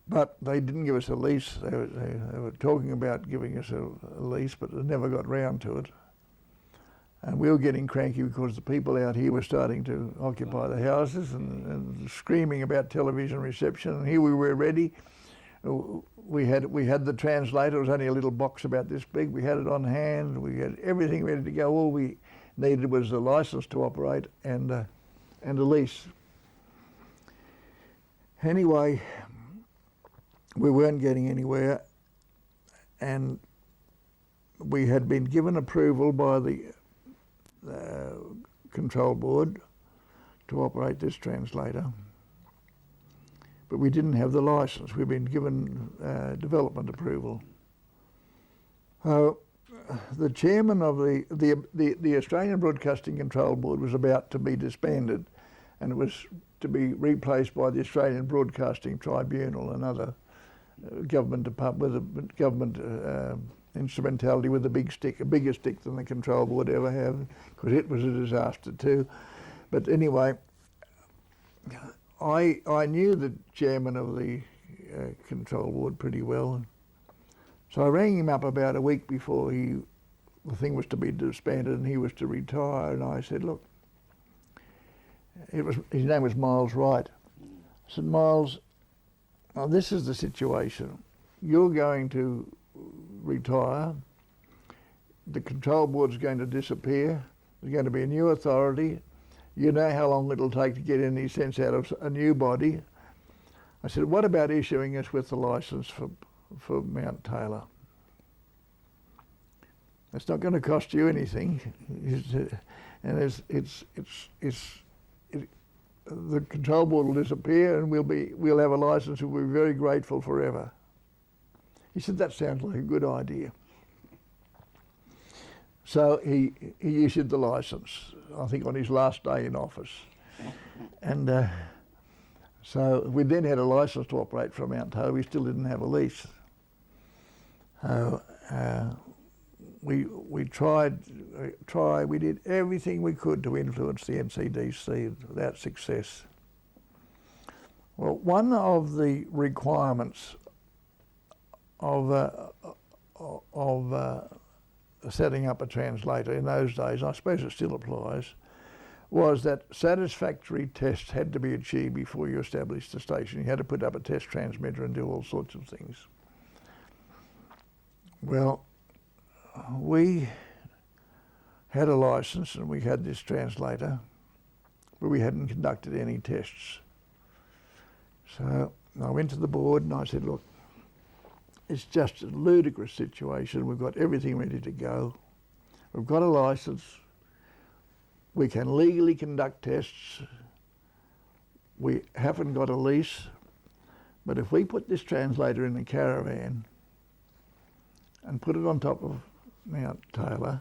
But they didn't give us a lease. They were talking about giving us a lease, but they never got round to it. And we were getting cranky because the people out here were starting to occupy the houses and screaming about television reception. And here we were ready. We had the translator. It was only a little box about this big. We had it on hand. We had everything ready to go. All we needed was a license to operate and a lease. Anyway, we weren't getting anywhere, and we had been given approval by the control board to operate this translator, but we didn't have the license. We'd been given development approval. The chairman of the Australian Broadcasting Control Board was about to be disbanded, and it was to be replaced by the Australian Broadcasting Tribunal, another government department with a government instrumentality with a big stick, a bigger stick than the control board ever have, because it was a disaster too. But anyway, I knew the chairman of the control board pretty well, so I rang him up about a week before the thing was to be disbanded and he was to retire, and I said, look, his name was Miles Wright. I said, Miles, well, this is the situation. You're going to retire. The control board's going to disappear. There's going to be a new authority. You know how long it'll take to get any sense out of a new body. I said, what about issuing us with the license for Mount Taylor? It's not going to cost you anything, and the control board will disappear, and we'll have a license, and we'll be very grateful forever. He said, that sounds like a good idea. So he issued the license, I think on his last day in office. And so we then had a license to operate from Mount Taylor. We still didn't have a lease. We tried, we did everything we could to influence the NCDC without success. Well, one of the requirements of setting up a translator in those days, I suppose it still applies, was that satisfactory tests had to be achieved before you established the station. You had to put up a test transmitter and do all sorts of things. Well, we had a license and we had this translator, but we hadn't conducted any tests. So I went to the board and I said, look, it's just a ludicrous situation. We've got everything ready to go. We've got a licence. We can legally conduct tests. We haven't got a lease. But if we put this translator in a caravan and put it on top of Mount Taylor,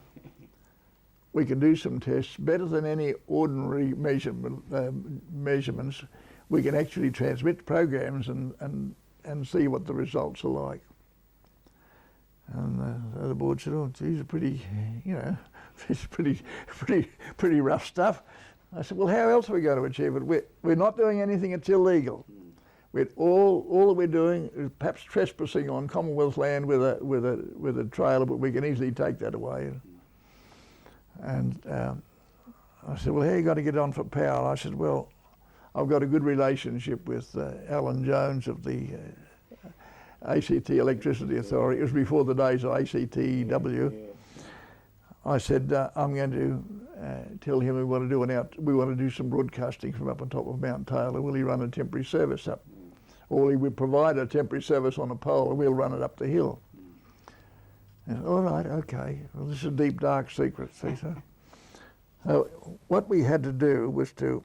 we can do some tests better than any ordinary measurements. We can actually transmit programs and see what the results are like. And the board said, "Oh, geez, pretty, it's pretty rough stuff." I said, "Well, how else are we going to achieve it? We're not doing anything that's illegal. All that we're doing is perhaps trespassing on Commonwealth land with a trailer, but we can easily take that away." And I said, "Well, how are you going to get on for power?" I said, "Well, I've got a good relationship with Alan Jones of the ACT Electricity Authority." It was before the days of ACTW. I said, "I'm going to tell him we want to do some broadcasting from up on top of Mount Taylor. Will he run a temporary service up? Or he would provide a temporary service on a pole and we'll run it up the hill." And, all right, okay. Well, this is a deep, dark secret, see, so what we had to do was to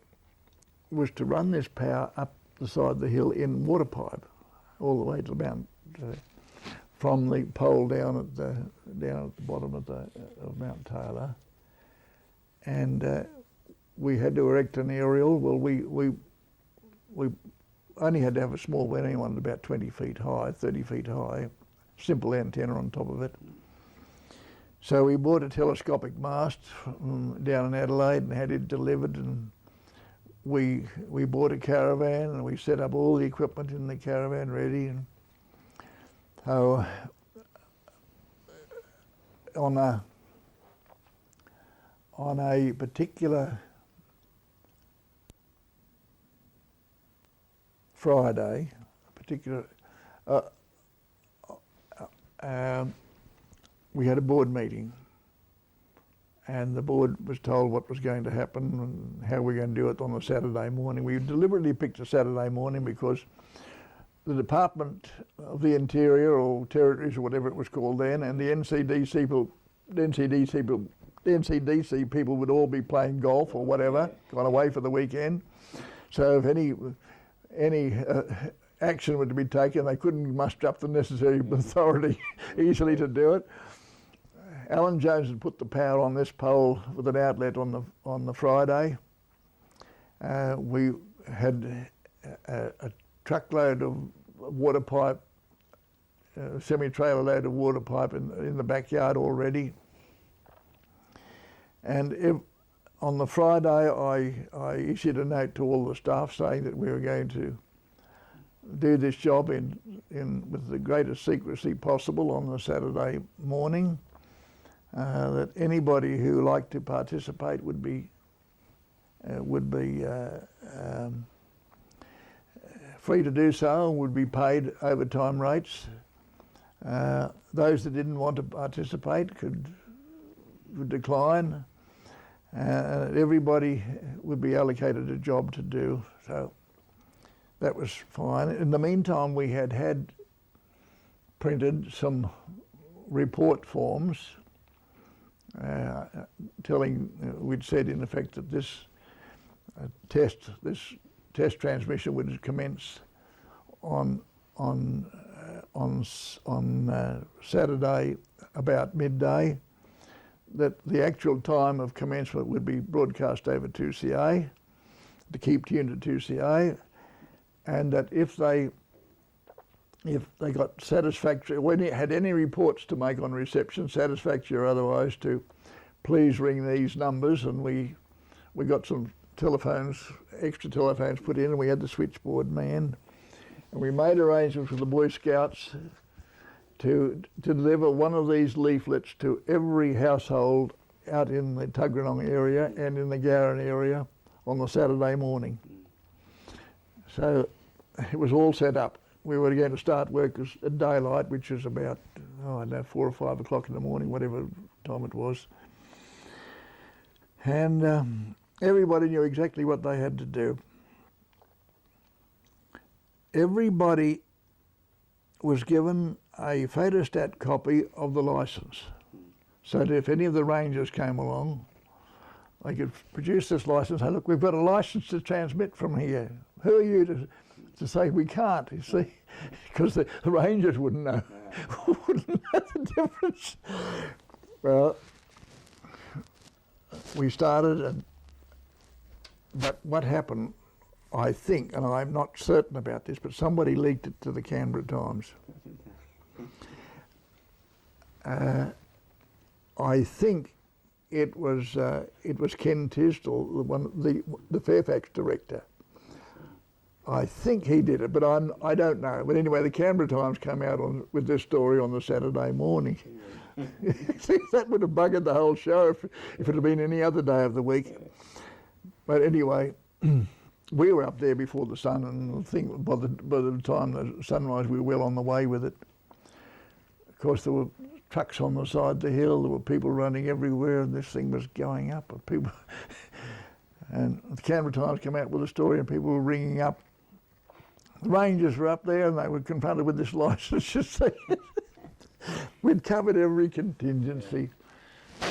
run this power up the side of the hill in water pipe all the way to the mountain, from the pole down at the bottom of Mount Taylor, and we had to erect an aerial. Well, we only had to have a small one. We wanted about 20 feet high, 30 feet high, simple antenna on top of it. So we bought a telescopic mast down in Adelaide and had it delivered, and we bought a caravan and we set up all the equipment in the caravan ready. And so on a particular Friday, we had a board meeting, and the board was told what was going to happen and how we're going to do it on a Saturday morning. We deliberately picked a Saturday morning because the Department of the Interior, or Territories, or whatever it was called then, and the NCDC people would all be playing golf or whatever, gone away for the weekend. So if any action were to be taken, they couldn't muster up the necessary authority easily to do it. Alan Jones had put the power on this pole with an outlet on the Friday. We had a truckload of water pipe, semi-trailer load of water pipe in the backyard already. And on the Friday, I issued a note to all the staff saying that we were going to do this job with the greatest secrecy possible on the Saturday morning. That anybody who liked to participate would be free to do so and would be paid overtime rates. Those that didn't want to participate could decline. Everybody would be allocated a job to do, so that was fine. In the meantime, we had printed some report forms we'd said in effect that this test transmission would commence on Saturday about midday, that the actual time of commencement would be broadcast over 2CA, to keep tuned to 2CA, and that if they got satisfactory, when it had any reports to make on reception, satisfactory or otherwise, to please ring these numbers. And we got some telephones, extra telephones put in, and we had the switchboard manned. And we made arrangements with the Boy Scouts to deliver one of these leaflets to every household out in the Tuggeranong area and in the Gowran area on the Saturday morning. So it was all set up. We were going to start work at daylight, which is about, 4 or 5 o'clock in the morning, whatever time it was. And everybody knew exactly what they had to do. Everybody was given a photostat copy of the licence, so that if any of the rangers came along, they could produce this licence. Hey, look, we've got a licence to transmit from here. Who are you to say we can't? You see, because the rangers wouldn't know, wouldn't know the difference. Well, we started, but what happened, I think, and I'm not certain about this, but somebody leaked it to the Canberra Times. I think it was Ken Tisdall, the Fairfax director. I think he did it, but I don't know. But anyway, the Canberra Times came out with this story on the Saturday morning. That would have buggered the whole show if it had been any other day of the week. But anyway, we were up there before the sun, and I think by the time the sunrise, we were well on the way with it. Of course, there were trucks on the side of the hill. There were people running everywhere, and this thing was going up. And people, and the Canberra Times came out with a story, and people were ringing up. The rangers were up there, and they were confronted with this licence. You see, we'd covered every contingency,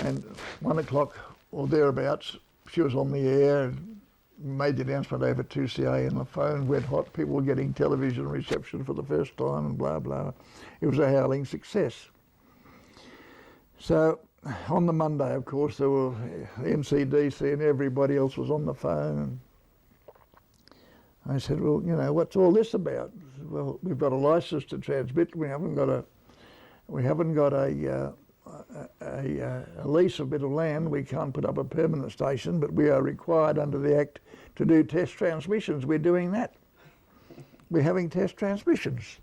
and 1 o'clock or thereabouts, she was on the air. And made the announcement over 2CA, and the phone went hot. People were getting television reception for the first time, and blah blah. It was a howling success. So on the Monday, of course, there were NCDC and everybody else was on the phone. And I said, well, you know, what's all this about? Well, we've got a licence to transmit. We haven't got a lease of a bit of land. We can't put up a permanent station, but we are required under the Act to do test transmissions. We're doing that. We're having test transmissions.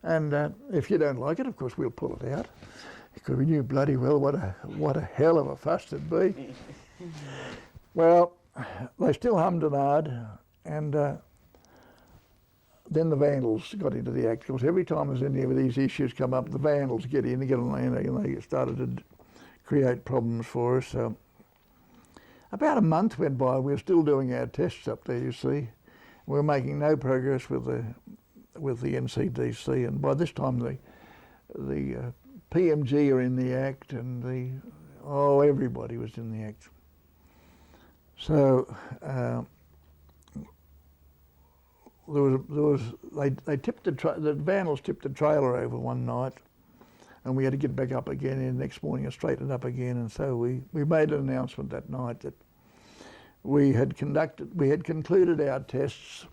And if you don't like it, of course, we'll pull it out. Because we knew bloody well what a hell of a fuss it'd be. Well, they still hummed and hawed, and then the vandals got into the act. Because every time there's any of these issues come up, the vandals get in, they get on land, and they started to create problems for us. So about a month went by. We were still doing our tests up there, you see. We were making no progress with the NCDC, and by this time the PMG are in the act, and everybody was in the act. So they tipped the vandals tipped the trailer over one night, and we had to get back up again the next morning and straighten it up again. And so we made an announcement that night that we had concluded our tests,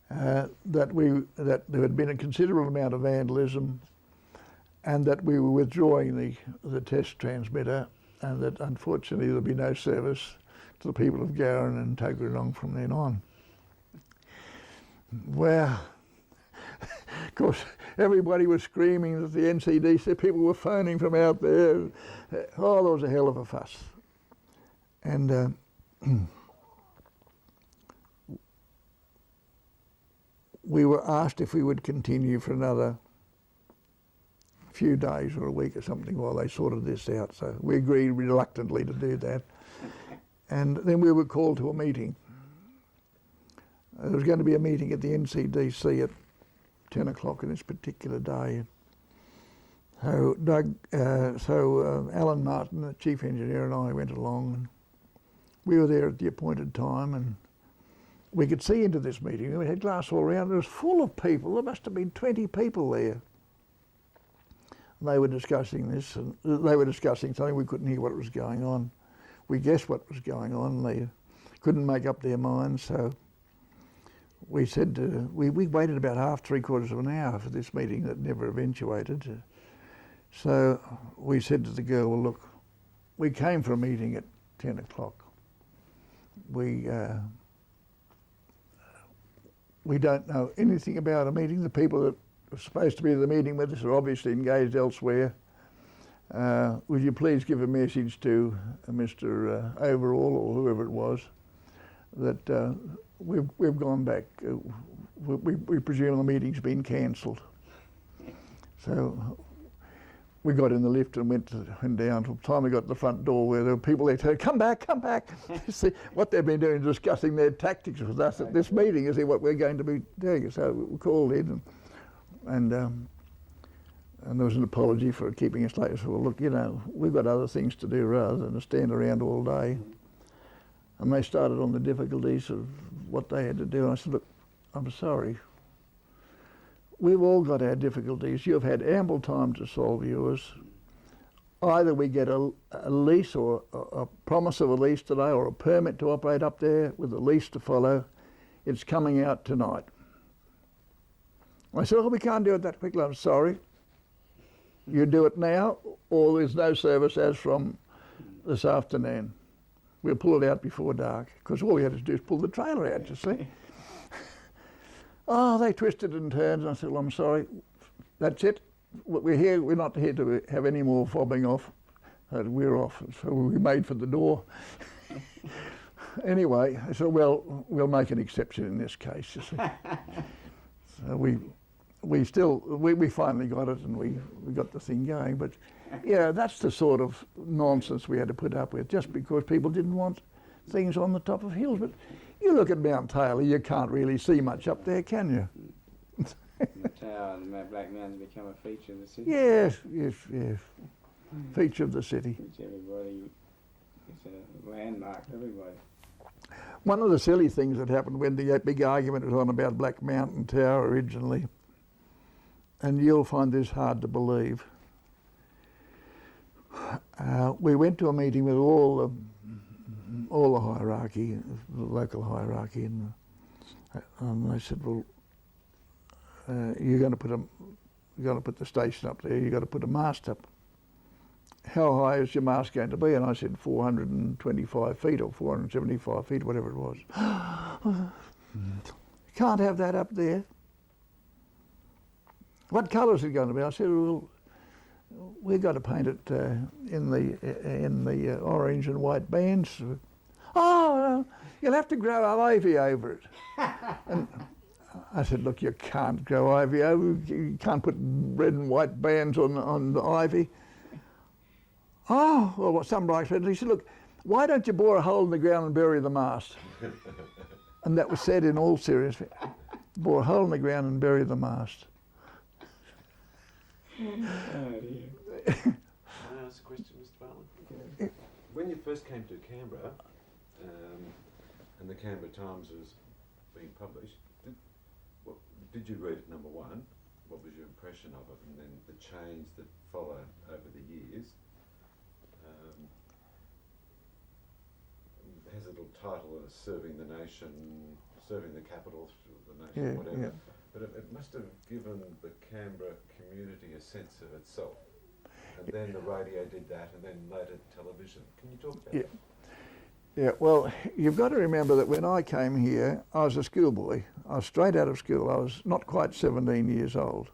that there had been a considerable amount of vandalism, and that we were withdrawing the test transmitter, and that unfortunately there'd be no service to the people of Gowran and Tuggeranong from then on. Well, of course, everybody was screaming that the NCDC people were phoning from out there. Oh, there was a hell of a fuss. And we were asked if we would continue for another few days or a week or something while they sorted this out. So we agreed reluctantly to do that. And then we were called to a meeting. There was going to be a meeting at the NCDC at 10 o'clock on this particular day. So Alan Martin, the chief engineer, and I went along, and we were there at the appointed time, and we could see into this meeting. We had glass all around. It was full of people. There must have been 20 people there. And they were discussing this, and they were discussing something. We couldn't hear what was going on. We guessed what was going on, and they couldn't make up their minds. So we said, we waited about three-quarters of an hour for this meeting that never eventuated. So we said to the girl, well, look, we came for a meeting at 10 o'clock. We don't know anything about a meeting. The people that were supposed to be at the meeting with us are obviously engaged elsewhere. Would you please give a message to Mr. Overall or whoever it was that we've gone back. We presume the meeting's been cancelled. So we got in the lift and went down. Till the time we got to the front door where there were people there saying, come back. See, what they've been doing is discussing their tactics with us at this meeting, is what we're going to be doing. So we called in and there was an apology for keeping us late. I said, well, look, we've got other things to do rather than to stand around all day. And they started on the difficulties of what they had to do. And I said, look, I'm sorry. We've all got our difficulties. You've had ample time to solve yours. Either we get a lease or a promise of a lease today or a permit to operate up there with a lease to follow. It's coming out tonight. I said, oh, we can't do it that quickly. I'm sorry. You do it now or there's no service as from this afternoon. We'll pull it out before dark, because all we had to do is pull the trailer out, you see. Oh, they twisted and turned, and I said, well, I'm sorry, that's it. We're not here to have any more fobbing off. We're off. So we made for the door. Anyway, I said, well, we'll make an exception in this case, you see. So we finally got it, and we got the thing going. But yeah, that's the sort of nonsense we had to put up with, just because people didn't want things on the top of hills. But you look at Mount Taylor, you can't really see much up there, can you? The tower and the Black Mountains become a feature of the city. Yes. Feature of the city. Which everybody, it's a landmark to everybody. One of the silly things that happened when the big argument was on about Black Mountain Tower originally, and you'll find this hard to believe, we went to a meeting with all the hierarchy, the local hierarchy, and they said, well, you're going to put the station up there. You've got to put a mast up. How high is your mast going to be? And I said 425 feet or 475 feet, whatever it was. Can't have that up there. What colour is it going to be? I said, well, we've got to paint it in the orange and white bands. Oh, you'll have to grow ivy over it. And I said, look, you can't grow ivy over it. You can't put red and white bands on the ivy. Oh, well, some right friend, he said, look, why don't you bore a hole in the ground and bury the mast? And that was said in all seriousness. Bore a hole in the ground and bury the mast. Can I ask a question, Mr. Barlin? When you first came to Canberra, and the Canberra Times was being published, did you read it, number one? What was your impression of it? And then the change that followed over the years? Has a little title as Serving the Nation, Serving the Capital, the Nation, whatever. Yeah. But it must have given the Canberra community a sense of itself. And then the radio did that, and then later television. Can you talk about that? Yeah, well, you've got to remember that when I came here, I was a schoolboy. I was straight out of school. I was not quite 17 years old.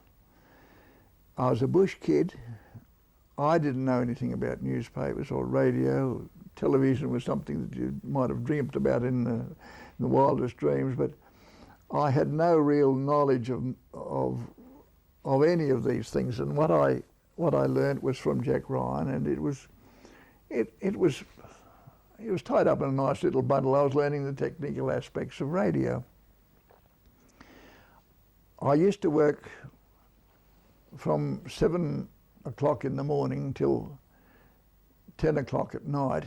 I was a bush kid. I didn't know anything about newspapers or radio. Television was something that you might have dreamt about in the wildest dreams, but I had no real knowledge of any of these things. And what I learnt was from Jack Ryan, and it was tied up in a nice little bundle. I was learning the technical aspects of radio. I used to work from 7 o'clock in the morning till 10 o'clock at night,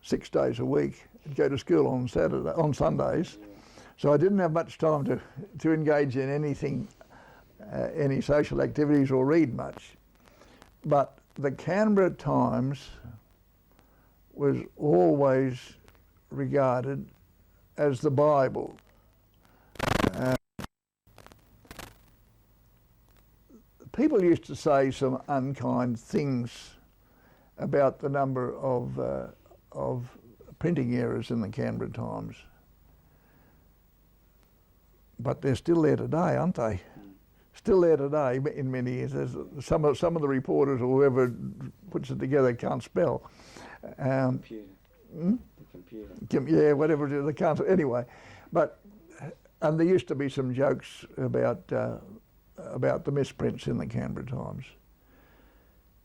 6 days a week. I'd go to school on Sundays. So I didn't have much time to engage in anything, any social activities or read much. But the Canberra Times was always regarded as the Bible. People used to say some unkind things about the number of printing errors in the Canberra Times. But they're still there today, aren't they? Still there today in many years. Some of the reporters or whoever puts it together can't spell. Computer. Hmm? The computer. Yeah, whatever it is, they can't. Anyway, and there used to be some jokes about the misprints in the Canberra Times.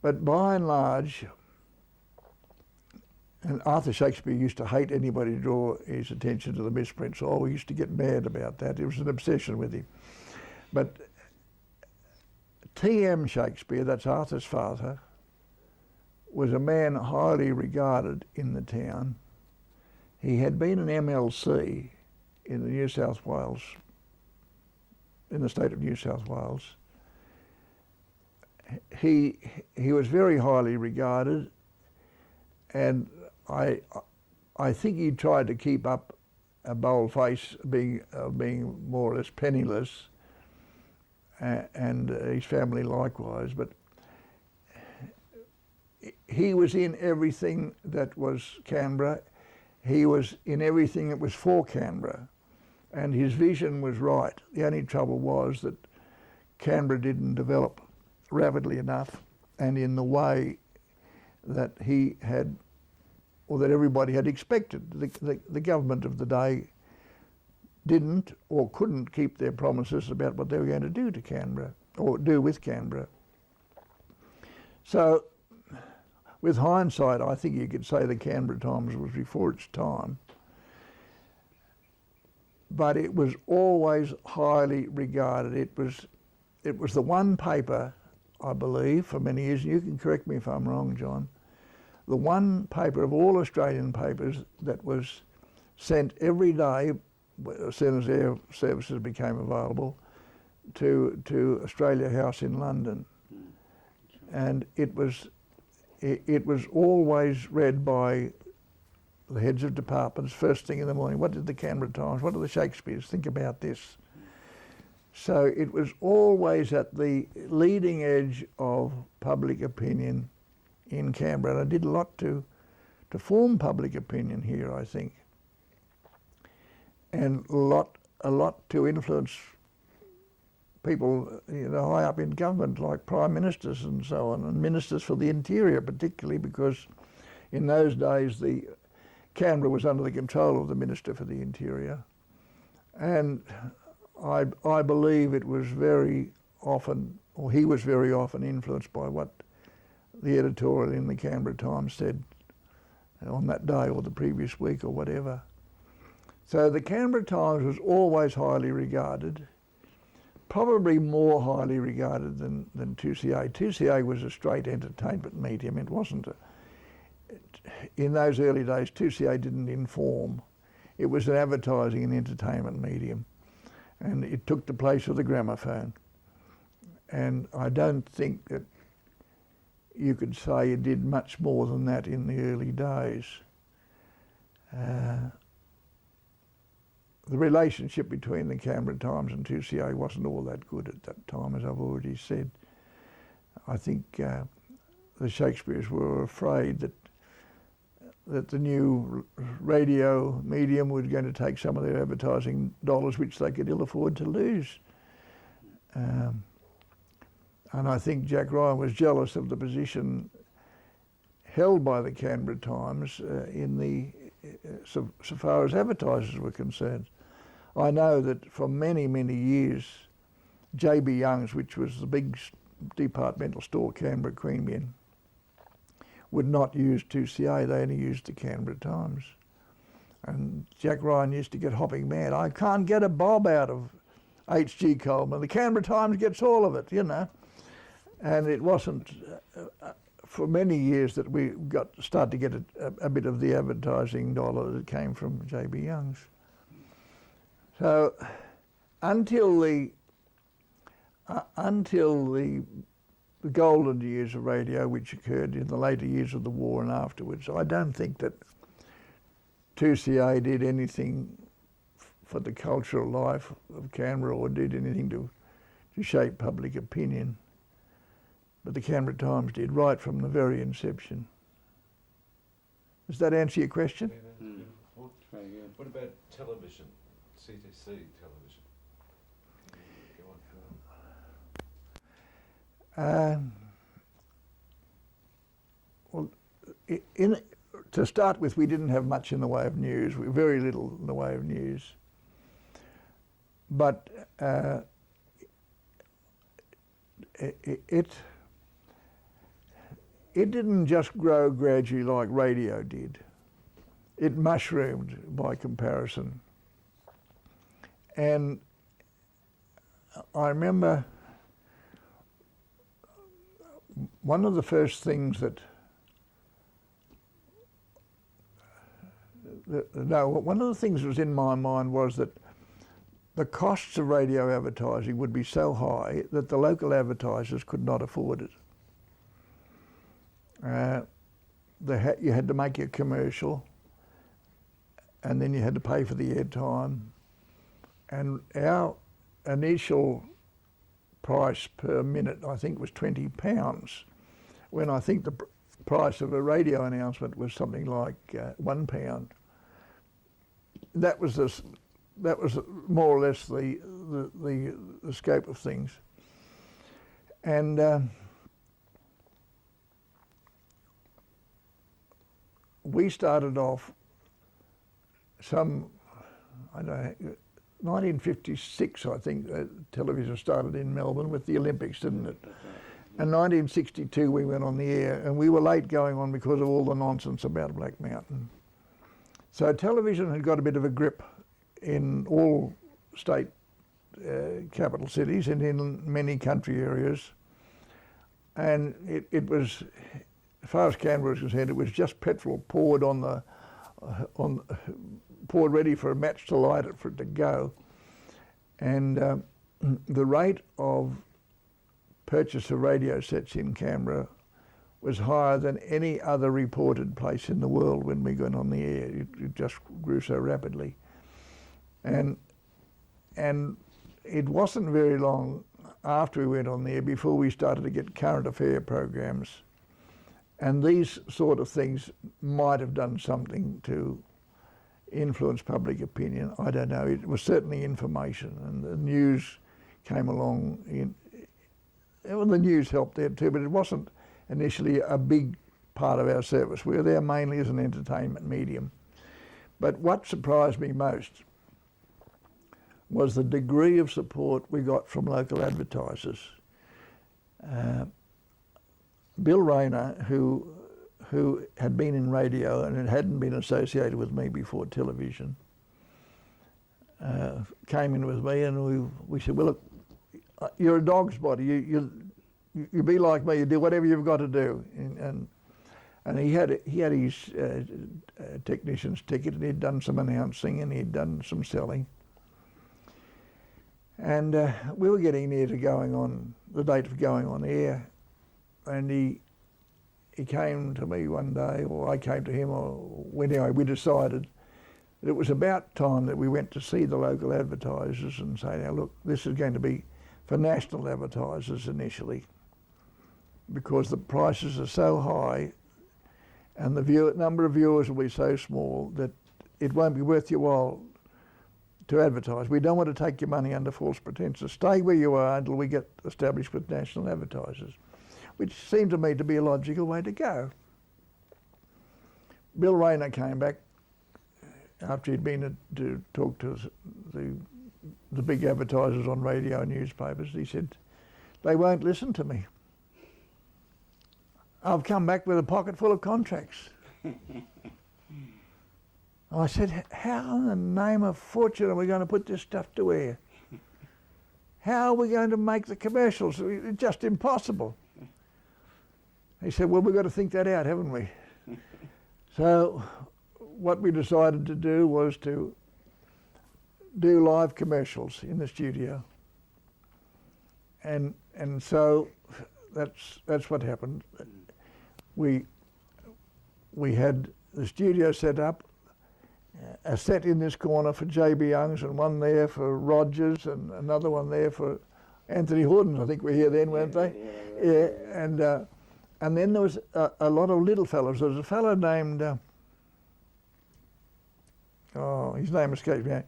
But by and large, and Arthur Shakespeare used to hate anybody to draw his attention to the misprints. Oh, he used to get mad about that. It was an obsession with him. But T.M. Shakespeare, that's Arthur's father, was a man highly regarded in the town. He had been an MLC in the New South Wales, in the state of New South Wales. He was very highly regarded, and I think he tried to keep up a bold face, being more or less penniless, and his family likewise. But he was in everything that was Canberra. He was in everything that was for Canberra, and his vision was right. The only trouble was that Canberra didn't develop rapidly enough and in the way that he had, or that everybody had expected. The government of the day didn't or couldn't keep their promises about what they were going to do to Canberra, or do with Canberra. So, with hindsight, I think you could say the Canberra Times was before its time, but it was always highly regarded. It was the one paper, I believe, for many years, and you can correct me if I'm wrong, John, the one paper of all Australian papers that was sent every day, as soon as air services became available, to Australia House in London. And it was always read by the heads of departments first thing in the morning. What did the Canberra Times, what do the Shakespeares think about this? So it was always at the leading edge of public opinion in Canberra. And I did a lot to form public opinion here, I think. And a lot to influence people, high up in government, like prime ministers and so on, and ministers for the interior particularly, because in those days Canberra was under the control of the Minister for the Interior. And I believe it was very often, or he was very often influenced by what the editorial in the Canberra Times said on that day or the previous week or whatever. So the Canberra Times was always highly regarded, probably more highly regarded than 2CA. 2CA was a straight entertainment medium. It wasn't in those early days, 2CA didn't inform. It was an advertising and entertainment medium. And it took the place of the gramophone. And I don't think that you could say it did much more than that in the early days. The relationship between the Canberra Times and 2CA wasn't all that good at that time, as I've already said. I think the Shakespeares were afraid that the new radio medium was going to take some of their advertising dollars, which they could ill afford to lose. And I think Jack Ryan was jealous of the position held by the Canberra Times so far as advertisers were concerned. I know that for many, many years, JB Young's, which was the big departmental store, Canberra Queanbeyan, would not use 2CA, they only used the Canberra Times. And Jack Ryan used to get hopping mad. I can't get a bob out of H.G. Coleman. The Canberra Times gets all of it, And it wasn't for many years that we started to get a bit of the advertising dollar that came from JB Young's. So until the golden years of radio, which occurred in the later years of the war and afterwards, I don't think that 2CA did anything for the cultural life of Canberra or did anything to shape public opinion. But the Canberra Times did, right from the very inception. Does that answer your question? Yeah, what about television, CTC television? Well, to start with, we didn't have much in the way of news. Very little in the way of news. But it didn't just grow gradually like radio did. It mushroomed by comparison. And I remember one of the first things one of the things that was in my mind was that the costs of radio advertising would be so high that the local advertisers could not afford it. You had to make your commercial, and then you had to pay for the airtime. And our initial price per minute, I think, was £20, when I think the price of a radio announcement was something like £1. That was more or less the scope of things. And we started off 1956, I think, television started in Melbourne with the Olympics, didn't it? And 1962 we went on the air, and we were late going on because of all the nonsense about Black Mountain. So television had got a bit of a grip in all state capital cities and in many country areas. And it was, as far as Canberra was concerned, it was just petrol poured poured ready for a match to light it, for it to go. And the rate of purchase of radio sets in Canberra was higher than any other reported place in the world when we went on the air. It just grew so rapidly. And it wasn't very long after we went on the air before we started to get current affair programs. And these sort of things might have done something to influence public opinion. I don't know. It was certainly information, and the news came along. The news helped there too, but it wasn't initially a big part of our service. We were there mainly as an entertainment medium. But what surprised me most was the degree of support we got from local advertisers. Bill Rayner, who had been in radio and it hadn't been associated with me before television, came in with me, and we said, well, look, you're a dog's body. You be like me. You do whatever you've got to do. And he had his technician's ticket, and he'd done some announcing and he'd done some selling. And we were getting near to the date of going on air, and he came to me one day, or I came to him, or anyway, we decided that it was about time that we went to see the local advertisers and say, now look, this is going to be for national advertisers initially, because the prices are so high and the number of viewers will be so small that it won't be worth your while to advertise. We don't want to take your money under false pretenses. Stay where you are until we get established with national advertisers, which seemed to me to be a logical way to go. Bill Rayner came back after he'd been to talk to the big advertisers on radio and newspapers. He said, they won't listen to me. I've come back with a pocket full of contracts. I said, how in the name of fortune are we going to put this stuff to air? How are we going to make the commercials? It's just impossible. He said, well, we've got to think that out, haven't we? So what we decided to do was to do live commercials in the studio. And so that's what happened. We had the studio set up, a set in this corner for J.B. Youngs, and one there for Rogers, and another one there for Anthony Hordens. I think we were here then, weren't they? Yeah. And then there was a lot of little fellows. There was a fellow named, his name escapes me.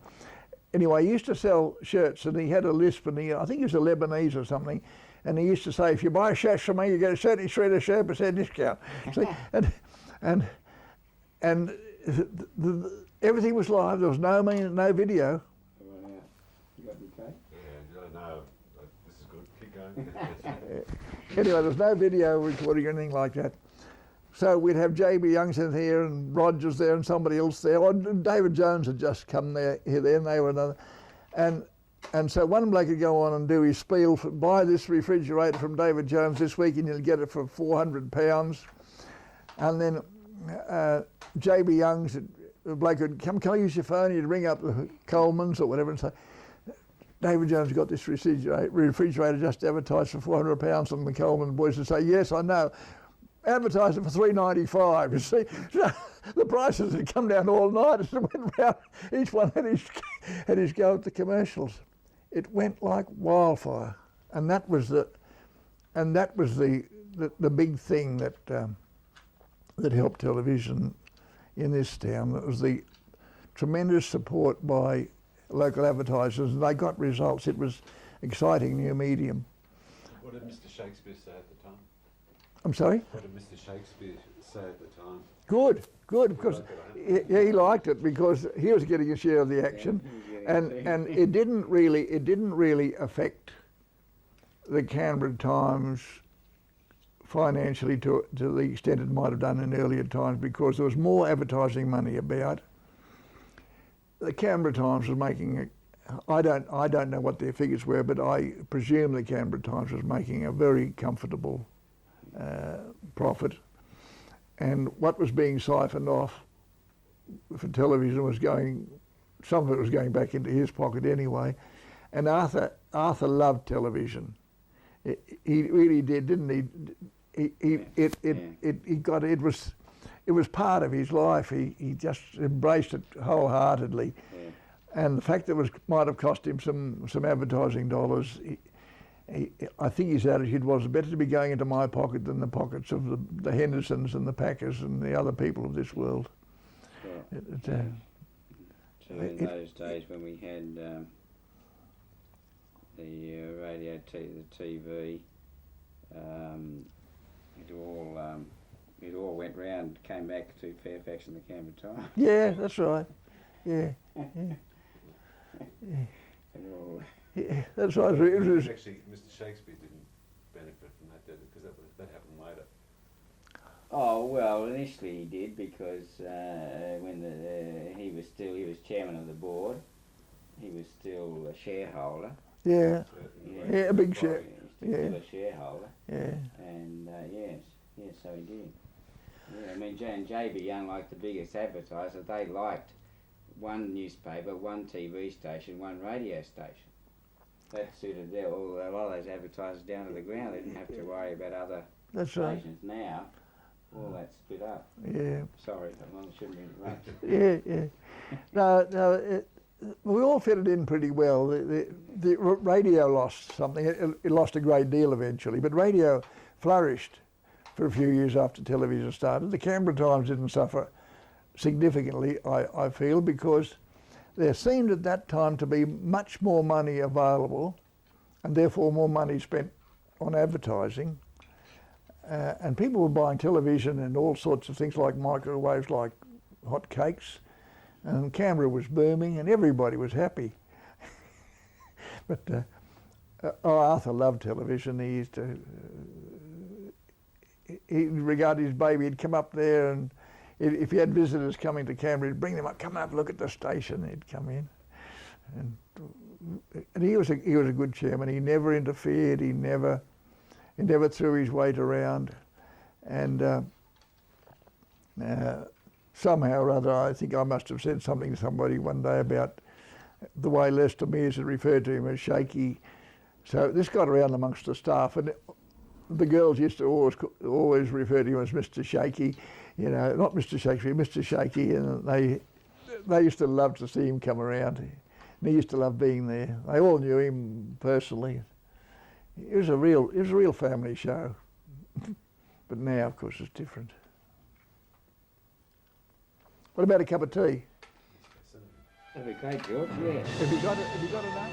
Anyway, he used to sell shirts, and he had a lisp, and I think he was a Lebanese or something, and he used to say, if you buy a shirt from me, you get a 30 shredder shirt % discount. See? And everything was live. There was no video. You got me, Kate? Yeah, no, this is good. Keep going. Anyway, there was no video recording or anything like that. So we'd have JB Youngson here and Rogers there and somebody else there. Oh, David Jones had just come there, and they were another. And so one bloke could go on and do his spiel, buy this refrigerator from David Jones this week and you'll get it for £400. And then JB Youngs, the bloke would come, can I use your phone? He'd ring up the Coleman's or whatever and say, David Jones got this refrigerator just advertised for £400, and the Coleman boys would say, yes, I know. Advertised it for $3.95. You see, the prices had come down all night as it went round. Each one had his go at the commercials. It went like wildfire, and that was the big thing that helped television in this town. It was the tremendous support by local advertisers, and they got results. It was exciting new medium. What did Mr. Shakespeare say at the time? I'm sorry? What did Mr. Shakespeare say at the time? Good, because he liked it because he was getting a share of the action, and it didn't really affect the Canberra Times financially to the extent it might have done in earlier times, because there was more advertising money about. The Canberra Times was making I don't know what their figures were, but I presume the Canberra Times was making a very comfortable profit, and what was being siphoned off for television was some of it was going back into his pocket anyway. And Arthur loved television. He really did, didn't he? It was part of his life. He just embraced it wholeheartedly. Yeah. And the fact that it might have cost him some advertising dollars, I think his attitude was better to be going into my pocket than the pockets of the Hendersons and the Packers and the other people of this world. Sure. So in those days when we had the radio, the TV, it all went round, came back to Fairfax and the Canberra Times. Yeah, that's right. Yeah. Yeah, that's right. Actually, Mr. Shakespeare didn't benefit from that, did it? Because that happened later. Oh well, initially he did, because when he was chairman of the board, he was still a shareholder. Yeah, a big share. Still a shareholder. Yeah. And yes, so he did. Yeah, I mean, JB Young, like the biggest advertiser, they liked one newspaper, one TV station, one radio station. That suited a lot of those advertisers down to the ground. They didn't have to worry about other stations. Right. Now, all that's split up. Yeah. Sorry, I shouldn't interrupt. Yeah. No, we all fitted in pretty well. The radio lost something. It lost a great deal eventually, but radio flourished for a few years after television started. The Canberra Times didn't suffer significantly, I feel, because there seemed at that time to be much more money available, and therefore more money spent on advertising. And people were buying television and all sorts of things like microwaves, like hot cakes. And Canberra was booming and everybody was happy. But Arthur loved television. He used to, he regarded his baby. He'd come up there, and if he had visitors coming to Canberra, he'd bring them up, come up, look at the station. He'd come in. And he was a good chairman. He never interfered. He never threw his weight around. And somehow or other, I think I must have said something to somebody one day about the way Lester Mears had referred to him as shaky. So this got around amongst the staff, and the girls used to always refer to him as Mr. Shaky, you know, not Mr. Shakespeare, Mr. Shaky, and they used to love to see him come around. And he used to love being there. They all knew him personally. It was a real family show. But now, of course, it's different. What about a cup of tea? That'd be great, George. Yeah. Have you got enough?